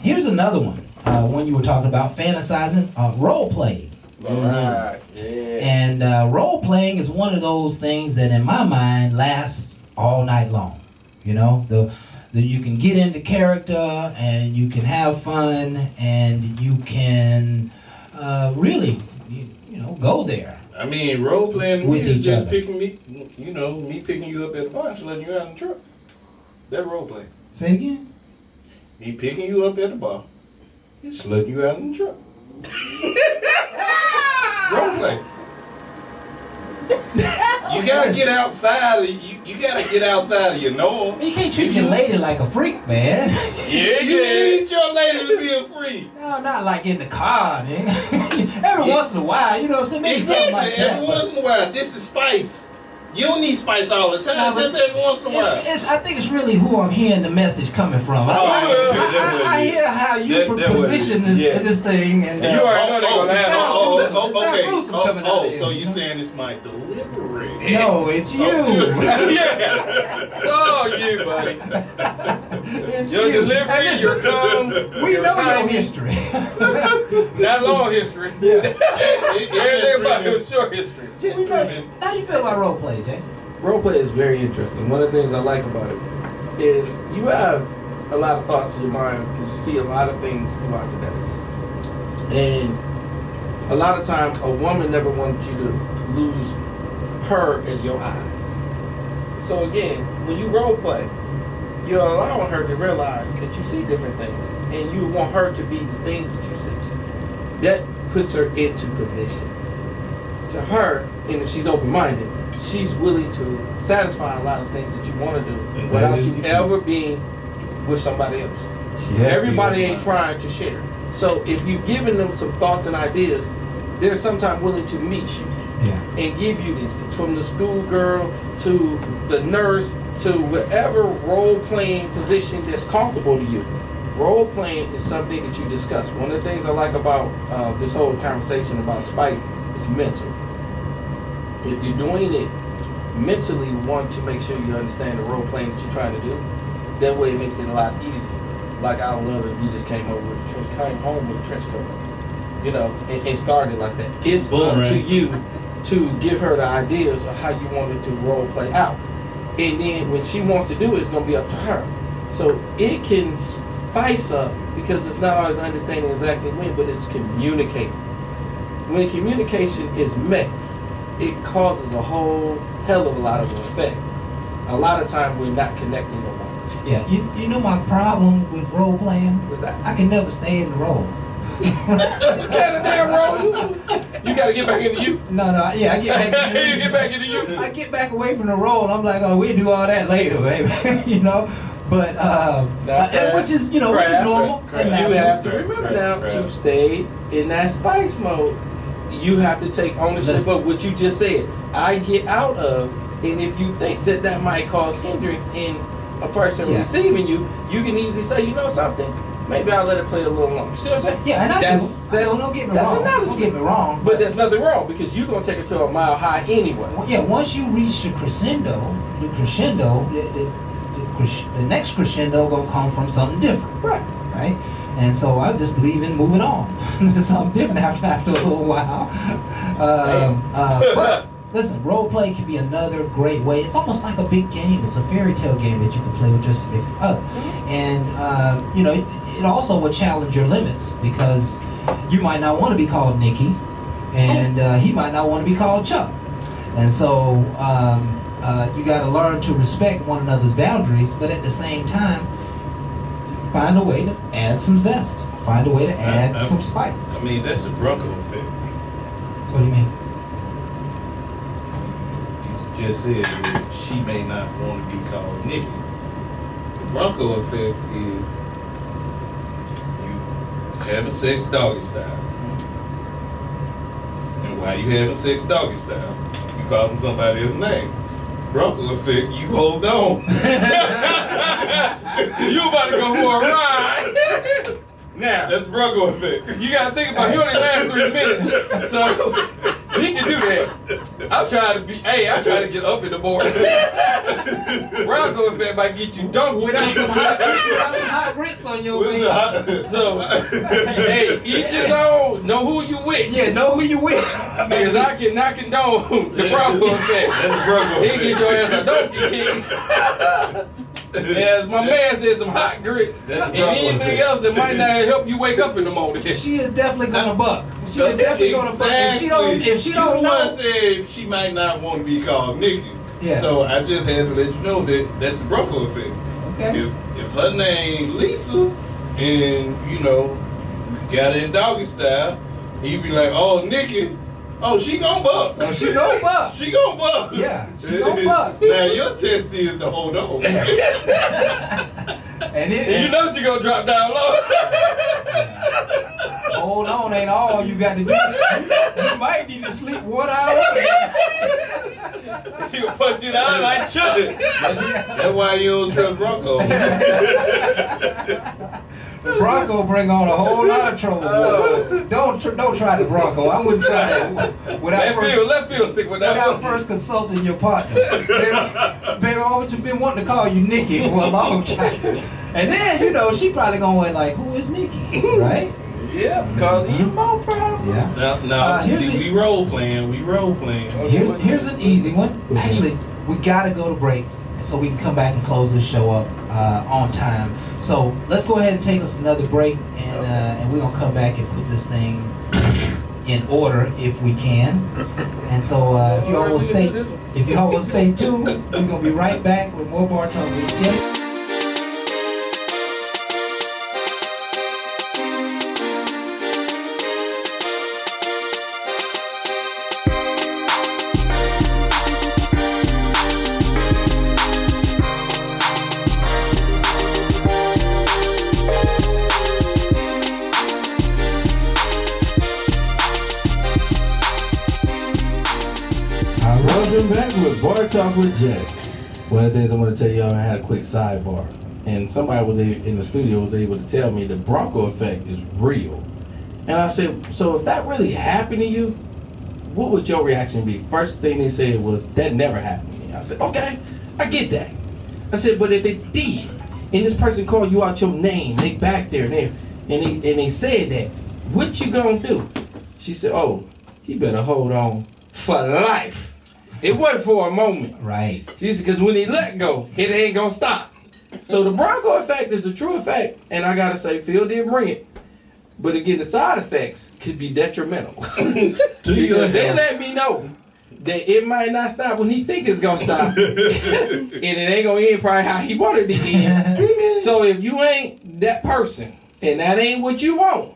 Here's another one. When you were talking about fantasizing, role playing. Right. Yeah. And role playing is one of those things that, in my mind, lasts all night long. You know, the you can get into character and you can have fun and you can really, you know, go there. I mean, role playing With is each just other. picking me, you know, me picking you up at the bar and letting you out in the truck. That role play. Say it again. Me picking you up at the bar, just letting you out in the truck. Role play. You gotta get outside. You gotta get outside of your norm. You can't treat your lady like a freak, man. Yeah, You yeah. need your lady to be a freak. No, not like in the car, nigga. Every once in a while, you know what I'm saying? Maybe something Exactly. like that. Every but- once in a while, this is spice. You don't need spice all the time. No, but just every once in a while. I think it's really who I'm hearing the message coming from. I hear how you position this thing, and You already know they gonna have So you saying it's my delivery? no, it's you. Yeah. It's all you, buddy. It's Your you. delivery, And your listen, calm. we your know your timing. history. Not long history. Yeah. Everything about your short history. We know. How you feel about role play, Jay? Roleplay is very interesting. One of the things I like about it is you have a lot of thoughts in your mind because you see a lot of things throughout the day. And a lot of time, a woman never wants you to lose her as your eye. So again, when you roleplay, you're allowing her to realize that you see different things, and you want her to be the things that you see. That puts her into position. To her, and if she's open-minded, she's willing to satisfy a lot of things that you want to do And without that is you the ever truth. being with somebody else. She has to be Everybody ain't open-minded. trying to share. So if you've given them some thoughts and ideas, they're sometimes willing to meet you Yeah. and give you these things, from the schoolgirl to the nurse to whatever role-playing position that's comfortable to you. Role-playing is something that you discuss. One of the things I like about this whole conversation about spice is mental. If you're doing it mentally, you want to make sure you understand the role-playing that you're trying to do. That way it makes it a lot easier. Like, I would love if you just came home with a trench coat, you know, and started like that. It's up to you to give her the ideas of how you want it to role play out. And then when she wants to do it, it's going to be up to her. So it can spice up because it's not always understanding exactly when, but it's communicating. When communication is met, it causes a whole hell of a lot of effect. A lot of times we're not connecting no more. Yeah, you know my problem with role playing? What's that? I can never stay in the role. What kind of damn role you gotta get back into you. No, yeah, I get back You get back into you. I get back away from the role, and I'm like, oh, we'll do all that later, baby. You know? But, which is, which is normal. and You natural. have to remember now to stay in that spice mode. You have to take ownership Listen. of what you just said. I get out of, and if you think that that might cause hindrance in a person Yeah. receiving you, you can easily say, you know something, maybe I'll let it play a little longer. You see what I'm saying? Yeah, and I That's- do. that's- Don't get me that's wrong. another Don't thing. get me wrong. But there's nothing wrong because you're gonna take it to a mile high anyway. Yeah, once you reach the crescendo, the next crescendo gonna come from something different, Right. right? And so I just believe in moving on. Something different after a little while. But listen, role play can be another great way. It's almost like a big game. It's a fairy tale game that you can play with your significant other. And it also will challenge your limits because you might not want to be called Nikki, and he might not want to be called Chuck. And so you got to learn to respect one another's boundaries, but at the same time, find a way to add some zest. Find a way to add some spice. I mean, that's the Bronco effect. What do you mean? You just said that she may not want to be called Nikki. The Bronco effect is you having sex doggy style. And while you having sex doggy style, you calling somebody else's name. Bronco effect, you hold on. You about to go for a ride. Now, That's the Bronco effect. You gotta think about it. He only lasts 3 minutes, so he can do that. I'm trying to get up in the morning. Bronco effect might get you dunked Without some hot grits on your What's face. the hot- So, hey, each his own. Know who you with. Yeah, know who you with. Because I cannot condone the Bronco effect. That's the Bronco He effect. get your ass a donkey kick. As my man said, some hot grits. That's And the Bronco anything effect. else that might not help you wake up in the morning. She is definitely gonna buck. She is definitely gonna buck. If she don't you know, said she might not want to be called Nikki. Yeah. So I just had to let you know that that's the Bronco effect. okay. If her name Lisa and you got it in doggy style, he'd be like, oh Nikki, oh she gon' buck. Oh, she gon' buck. She gon' buck. Yeah, she gon' buck. Now your test is to hold on. And And you know she gonna drop down low. hold on ain't all you got to do. You might need to sleep 1 hour. She gonna punch you in the eye like Chuck. That's why you don't trust Bronco. The Bronco bring on a whole lot of trouble. Boy. Don't try the Bronco. I wouldn't try that without first. Let Phil stick with that Without one. first consulting your partner. Baby, I always been wanting to call you Nikki for a long time. And then, she probably going to like, who is Nikki? Right? Yeah, cause you more problem. Yeah. now here's see, we role playing. Here's an easy one. Actually, we got to go to break so we can come back and close this show up on time. So let's go ahead and take us another break, and we're going to come back and put this thing in order if we can. And so if you all will stay tuned, we're going to be right back with more Bar Talk with Jay. Bar Talk with Jay. One of the things I want to tell y'all, I had a quick sidebar. And somebody was in the studio was able to tell me the Bronco effect is real. And I said, so if that really happened to you, what would your reaction be? First thing they said was, that never happened to me. I said, okay, I get that. I said, but if it did, and this person called you out your name, they back there and they said that, what you gonna do? She said, oh, he better hold on for life. It wasn't for a moment. Right. She said, because when he let go, it ain't gonna stop. So the Bronco effect is a true effect, and I gotta say, Phil did bring it. But again, the side effects could be detrimental. Because they let me know that it might not stop when he think it's gonna stop, and it ain't gonna end probably how he wanted it to end. So if you ain't that person, and that ain't what you want,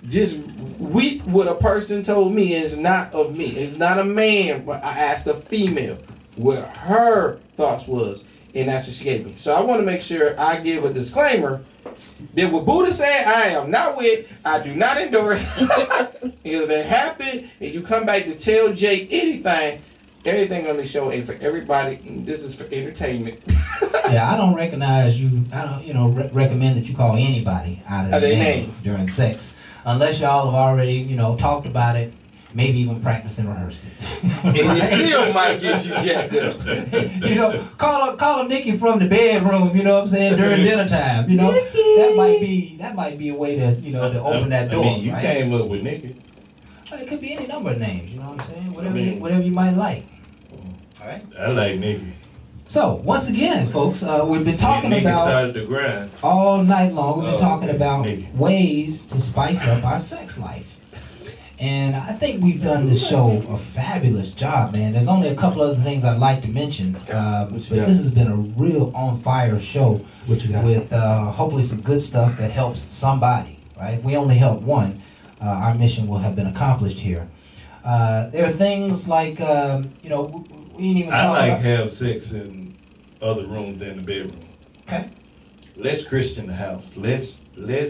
just weep what a person told me is not of me. It's not a man, but I asked a female what her thoughts was, and that's what she gave me. So I want to make sure I give a disclaimer that what Buddha said, I am not with, I do not endorse. If it happened and you come back to tell Jake anything, everything on the show ain't for everybody. This is for entertainment. Yeah, I don't recognize you. I don't, recommend that you call anybody out of their name during sex, unless y'all have already, talked about it, maybe even practiced and rehearsed it. And it still might get you jacked up. Call Nikki from the bedroom. You know what I'm saying, during dinner time. That might be a way to to open that door. I mean, you right? came up with Nikki. It could be any number of names. You know what I'm saying? Whatever you might like. All right. I like Nikki. So once again, folks, we've been talking Nikki about started the grind. all night long. We've been talking about Nikki. ways to spice up our sex life. And I think we've done this show a fabulous job, man. There's only a couple other things I'd like to mention, but this has been a real on-fire show with hopefully some good stuff that helps somebody, right? If we only help one, our mission will have been accomplished here. There are things like, we didn't even I talk like about... have sex in other rooms than the bedroom. Okay. Let's Christian the house. Let's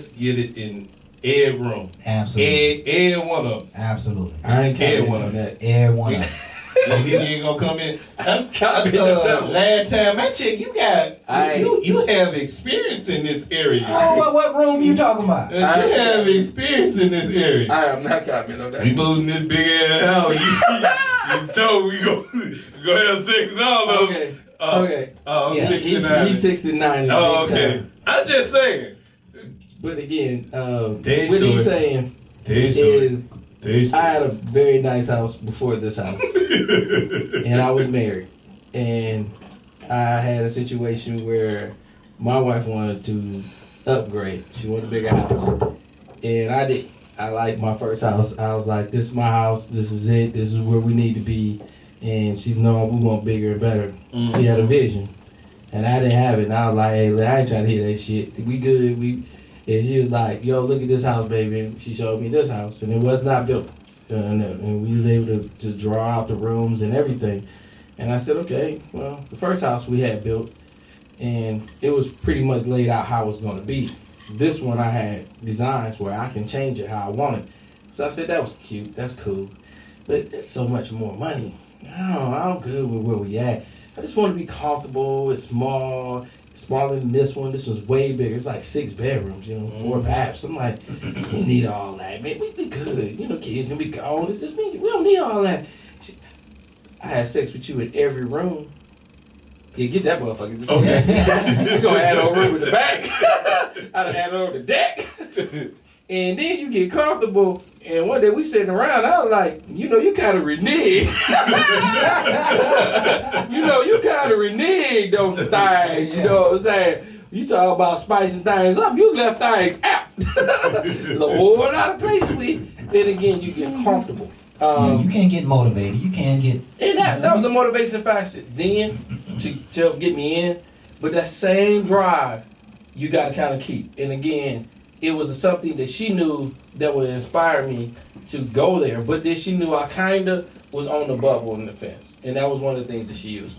get it in every room. Absolutely. Every one of them. Absolutely. I ain't Every counting one on of that. Every one of them. You ain't gonna come in. I'm counting on that one. Last time I checked, you have experience in this area. Oh, what room you talking about? You have experience in this area. I am not commenting on that. We moving this big ass house. You told we go have sex and all of them. Okay. Okay. Oh, Yeah, 69. He's 69. Oh, big okay. time. I'm just saying. But again, what Tell your he's story. saying Tell your story. is, Tell your story. I had a very nice house before this house, and I was married, and I had a situation where my wife wanted to upgrade. She wanted a bigger house, and I did. I liked my first house. I was like, this is my house. This is it. This is where we need to be. And she no, we want bigger and better. Mm-hmm. She had a vision, and I didn't have it. And I was like, hey, I ain't trying to hear that shit. We good. And she was like, yo, look at this house, baby. And she showed me this house, and it was not built. And we was able to draw out the rooms and everything. And I said, okay, well, the first house we had built, and it was pretty much laid out how it was going to be. This one I had designs where I can change it how I want it. So I said, that was cute, that's cool. But it's so much more money. No, I'm good with where we at. I just want to be comfortable. It's small. Smaller than this one. This was way bigger. It's like 6 bedrooms, 4 baths. I'm like, we need all that, man. We good. Kids gonna be gone. It's just me. We don't need all that. I had sex with you in every room. Yeah, get that motherfucker. Okay. We're gonna add on room in the back. I done add on the deck. And then you get comfortable. And one day we sitting around, I was like, you kind of reneged. You kind of reneged those things. You know what I'm saying? You talk about spicing things up, you left things out. A whole lot of places then again, you get comfortable. You can't get motivated. You can't get... And that was a motivation factor then to help get me in. But that same drive, you got to kind of keep. And again, it was something that she knew that would inspire me to go there. But then she knew I kind of was on the bubble in the fence. And that was one of the things that she used.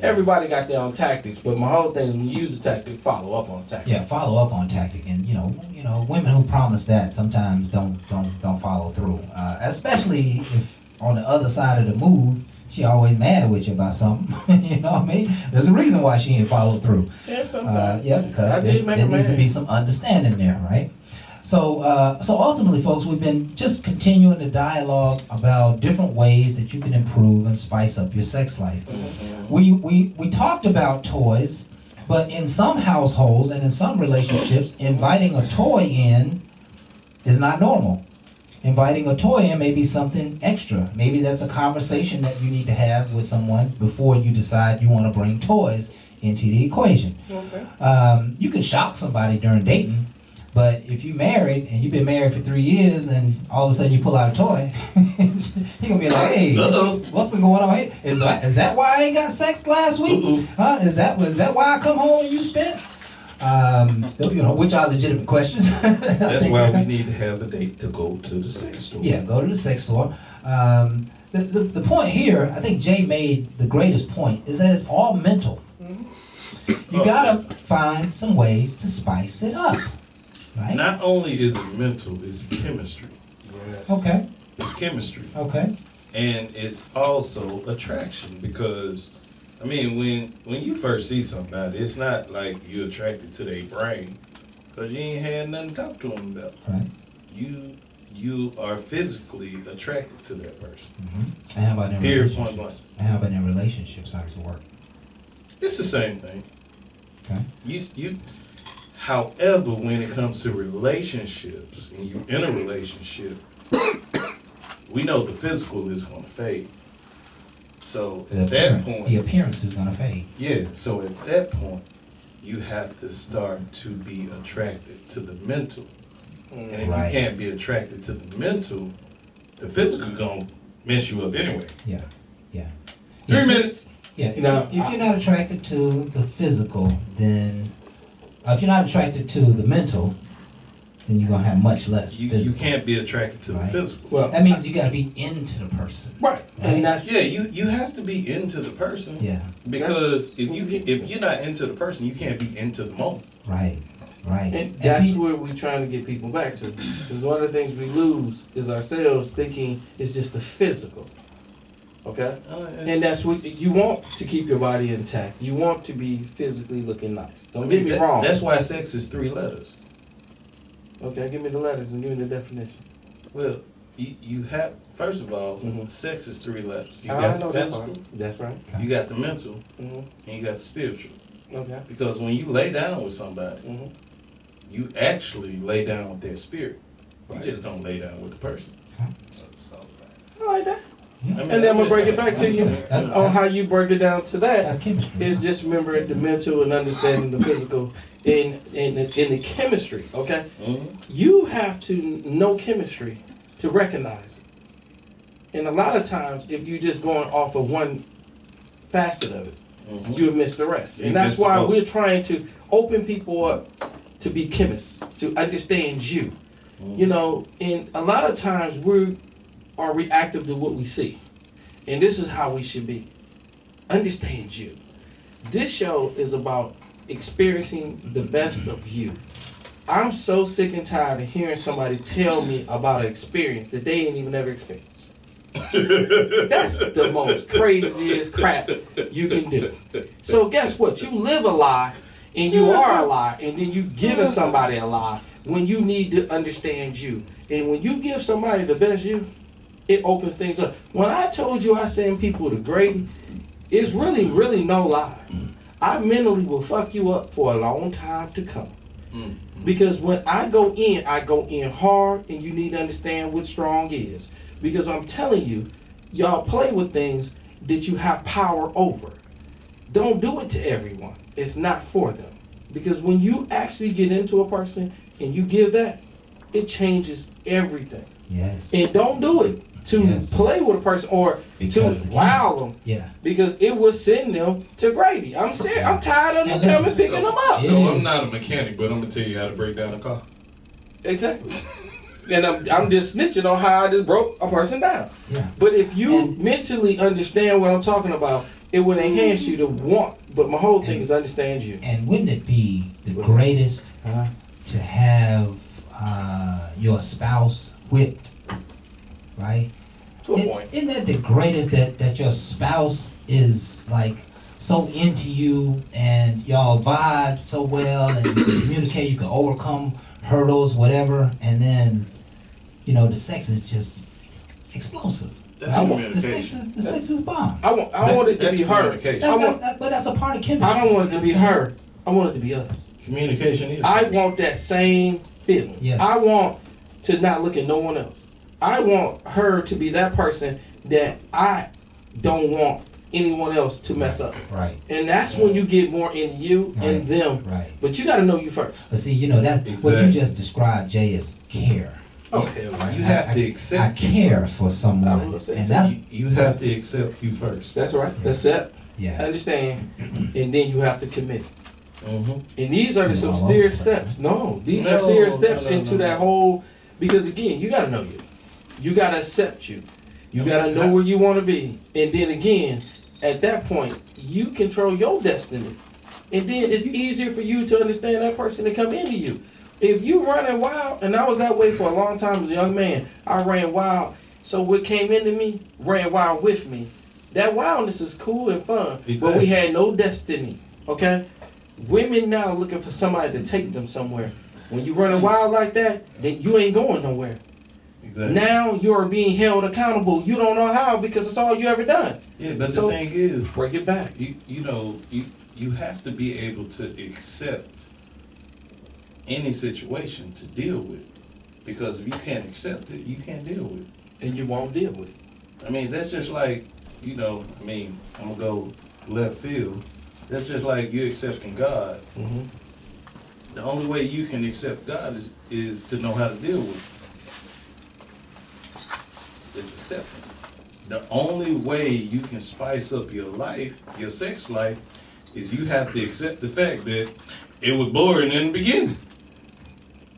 Everybody got their own tactics, but my whole thing is when you use a tactic, follow up on a tactic. Yeah, follow up on tactic. And, women who promise that sometimes don't follow through. Especially if on the other side of the move, she always mad with you about something. You know what I mean? There's a reason why she ain't followed through. Yeah, sometimes. Yeah, I because did make there her needs to mad. be some understanding there, right? So ultimately, folks, we've been just continuing the dialogue about different ways that you can improve and spice up your sex life. We talked about toys, but in some households and in some relationships, inviting a toy in is not normal. Inviting a toy in may be something extra. Maybe that's a conversation that you need to have with someone before you decide you want to bring toys into the equation. Okay. You can shock somebody during dating, but if you married and you've been married for 3 years and all of a sudden you pull out a toy, you're gonna be like, hey, what's been going on here? Is that why I ain't got sex last week? Huh? Is that why I come home and you spent? Which are legitimate questions. That's why we need to have a date to go to the sex store. Yeah, go to the sex store. The point here, I think Jay made the greatest point, is that it's all mental. You gotta find some ways to spice it up, right? Not only is it mental, it's chemistry. Okay, It's chemistry. okay. And it's also attraction because, I mean, when you first see somebody, it's not like you're attracted to their brain because you ain't had nothing to talk to them about. Right. You are physically attracted to that person. Mm-hmm. And how about in Period, point relationships? blank. And how about in relationships? How does it work? It's the same thing. Okay. You. However, when it comes to relationships and you in a relationship, we know the physical is going to fade. So The at that appearance, point, the appearance is gonna fade. yeah. So at that point, you have to start to be attracted to the mental. And if Right. you can't be attracted to the mental, the physical gonna mess you up anyway. Yeah. 3 minutes. Yeah. Now, If you're not attracted to the physical, then if you're not attracted to the mental, then you're gonna have much less You physical. can't be attracted to Right. the physical. Well, That means you gotta be into the person. right. Right. And that's Yeah, you have to be into the person. Yeah. Because if you're not into the person, you can't be into the moment. Right. Right. And that's be- where we're trying to get people back to. Because one of the things we lose is ourselves thinking it's just the physical. Okay? And that's what you want to keep your body intact. You want to be physically looking nice. Don't get me wrong. That's why sex is 3 letters. Okay, give me the letters and give me the definition. Well, you have, first of all, Mhm. sex is 3 letters. You I got know the that physical, part. That's right. you got the mental, hmm and you got the spiritual. Okay. Because when you lay down with somebody, hmm you actually lay down with their spirit. Right. You just don't lay down with the person. I like that. Yeah. I mean, And then I'm gonna just break it saying. back to you That's- on how you break it down to that. That's chemistry. Is just remember the mental and understanding the physical in the chemistry. Okay. Mhm. You have to know chemistry to recognize it. And a lot of times, if you're just going off of one facet of it, Mhm. you'll miss the rest. You And that's miss the why boat. we're trying to open people up to be chemists, to understand you. Mhm. You know, and a lot of times we are reactive to what we see. And this is how we should be. Understand you. This show is about experiencing the best of you. I'm so sick and tired of hearing somebody tell me about an experience that they ain't even ever experienced. That's the most craziest crap you can do. So guess what? You live a lie and you are a lie, and then you giving somebody a lie when you need to understand you. And when you give somebody the best you, it opens things up. When I told you I send people to Grady, it's really, really no lie. I mentally will fuck you up for a long time to come. Mhm. Because when I go in hard, and you need to understand what strong is. Because I'm telling you, y'all play with things that you have power over. Don't do it to everyone. It's not for them. Because when you actually get into a person and you give that, it changes everything. Yes. And don't do it to Yes. play with a person or Because to wow them. Yeah. Because it will send them to Grady. I'm serious. I'm tired of them coming picking them up. So It I'm is. not a mechanic, but I'm gonna tell you how to break down a car. Exactly. And I'm just snitching on how I just broke a person down. Yeah. But if you And- mentally understand what I'm talking about, it would enhance you to want. But my whole thing is understand you. And wouldn't it be the What's greatest Uh-huh. to have your spouse whipped, right? To a point. Isn't that the greatest that your spouse is like so into you and y'all vibe so well and you can communicate, you can overcome hurdles, whatever, and then, you know, the sex is just explosive. That's the communication. sex is bomb. I want it to That's be her. communication. But that's a part of chemistry. I don't want it to be You know what I'm her. I want it to be us. Communication is. I want that same feeling. Yes. I want to not look at no one else. I want her to be that person that I don't want anyone else to mess up. saying? Right, And that's when you get more in you and them. right. But you got to know you first. But see, you know, that what you Exactly. just described, Jay, is care. Oh, Right? You have to I accept. care for someone, I will say and so. that's You have to accept you first. That's right. Accept, yeah. understand, and then you have to commit. Mm-hmm. And these are some All serious over the place. steps. No, these No, are serious steps no, into no. that whole. Because again, you got to know you. You got to accept you. You got to know Okay. where you want to be. And then again, at that point, you control your destiny. And then it's easier for you to understand that person to come into you. If you running wild, and I was that way for a long time as a young man, I ran wild. So what came into me ran wild with me. That wildness is cool and fun, but we Exactly. had no destiny. Okay, women now looking for somebody to take them somewhere. When you running wild like that, then you ain't going nowhere. Exactly. Now you're being held accountable. You don't know how because it's all you ever done. Yeah, but So- the thing is, Break it back. you have to be able to accept any situation to deal with. Because if you can't accept it, you can't deal with it. And you won't deal with it. I mean, that's just like, I'm gonna go left field. That's just like you accepting God. Mm-hmm. The only way you can accept God is to know how to deal with it. It's acceptance. The only way you can spice up your life, your sex life, is you have to accept the fact that it was boring in the beginning.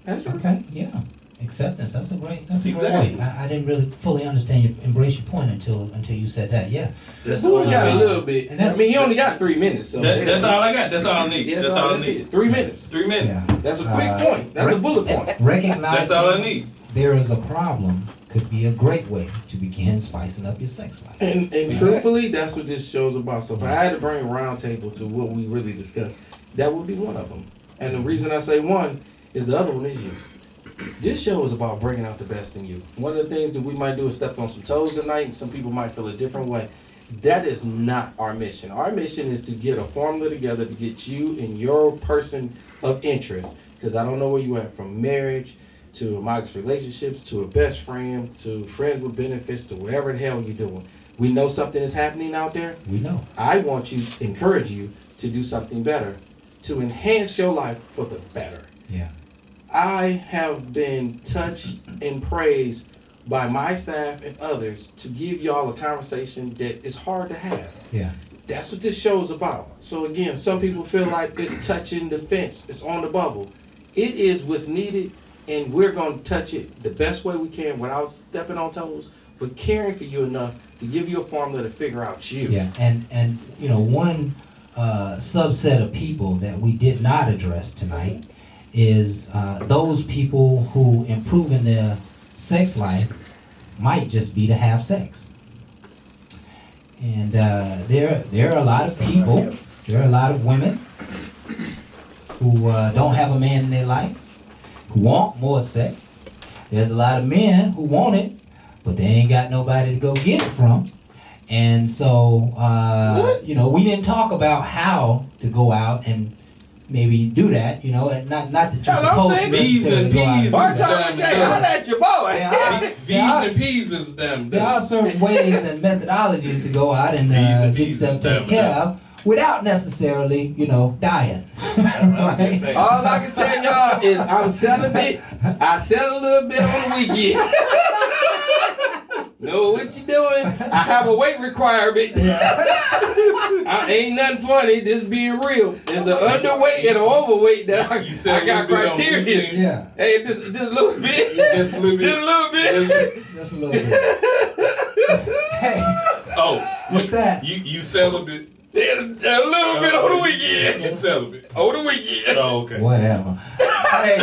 That's right. Okay, yeah. Acceptance. That's a great Exactly. way. I didn't really fully understand you embrace your point until you said that. Yeah. That's Well, all we got a I need. little bit. And I that's- mean, he only got 3 minutes. So That's all I got. That's all I need. Yeah, That's all I that's need. it. 3 minutes. 3 minutes. Yeah. That's a quick point. That's a bullet point. Recognizing That's all I need. there is a problem could be a great way to begin spicing up your sex life. And truthfully, that's what this show's about. So if I had to bring a round table to what we really discussed, that would be one of them. And the reason I say one is the other one is you. This show is about bringing out the best in you. One of the things that we might do is step on some toes tonight, and some people might feel a different way. That is not our mission. Our mission is to get a formula together to get you and your person of interest. Because I don't know where you at, from marriage to amongst relationships to a best friend to friends with benefits to whatever the hell you're doing. We know something is happening out there. We know. I want you to encourage you to do something better, to enhance your life for the better. Yeah. I have been touched and praised by my staff and others to give y'all a conversation that is hard to have. Yeah. That's what this show is about. So again, some people feel like it's touching the fence, it's on the bubble. It is what's needed, and we're going to touch it the best way we can without stepping on toes, but caring for you enough to give you a formula to figure out you. Yeah. And you know, one subset of people that we did not address tonight is those people who improving their sex life might just be to have sex. And there are a lot of people, there are a lot of women who don't have a man in their life, who want more sex. There's a lot of men who want it, but they ain't got nobody to go get it from. And so, you know, we didn't talk about how to go out and maybe do that, you know, and not that you're Hell, I'm supposed to saying B's and necessarily go out P's. and Bar do that. Talk with Jay, holla at your boy. V's and P's is damn There are certain ways and methodologies to go out and B's and get P's yourself is taken damn care enough. of without necessarily, you know, dying. Right? All I can tell y'all is I'm celibate. I sell a little bit on the weekend. Know what you doing? I have a weight requirement. I ain't nothing funny. This being real. There's an underweight and an overweight that You said I got a little bit on the criteria. weekend. Yeah, Hey, this a little bit. Just a little Just a bit. little bit. just a little bit. Hey, Oh, with that, you celibate. A little bit on the weekend. You celibate. On the weekend. Oh, okay. whatever. Hey,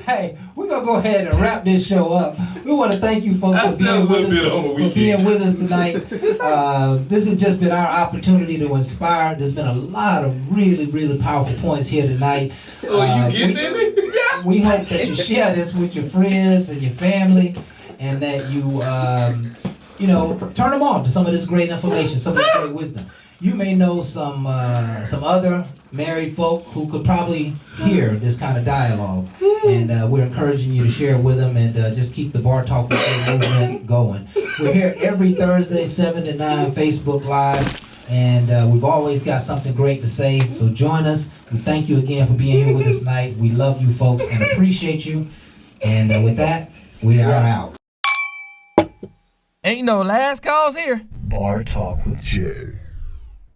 Hey, we're gonna go ahead and wrap this show up. We want to thank you folks I for said a being with little bit on the us, for being weekend. with us tonight. This has just been our opportunity to inspire. There's been a lot of really, really powerful points here tonight. So you getting in it? Yeah. We hope that you share this with your friends and your family, and that you, turn them on to some of this great information, some of this great wisdom. You may know some other married folk who could probably hear this kind of dialogue, and we're encouraging you to share it with them, and just keep the Bar Talk with Jay movement going. We're here every Thursday, 7 to 9, Facebook Live, and we've always got something great to say. So join us. We thank you again for being here with us tonight. We love you folks and appreciate you. And with that, we are out. Ain't no last calls here. Bar Talk with Jay.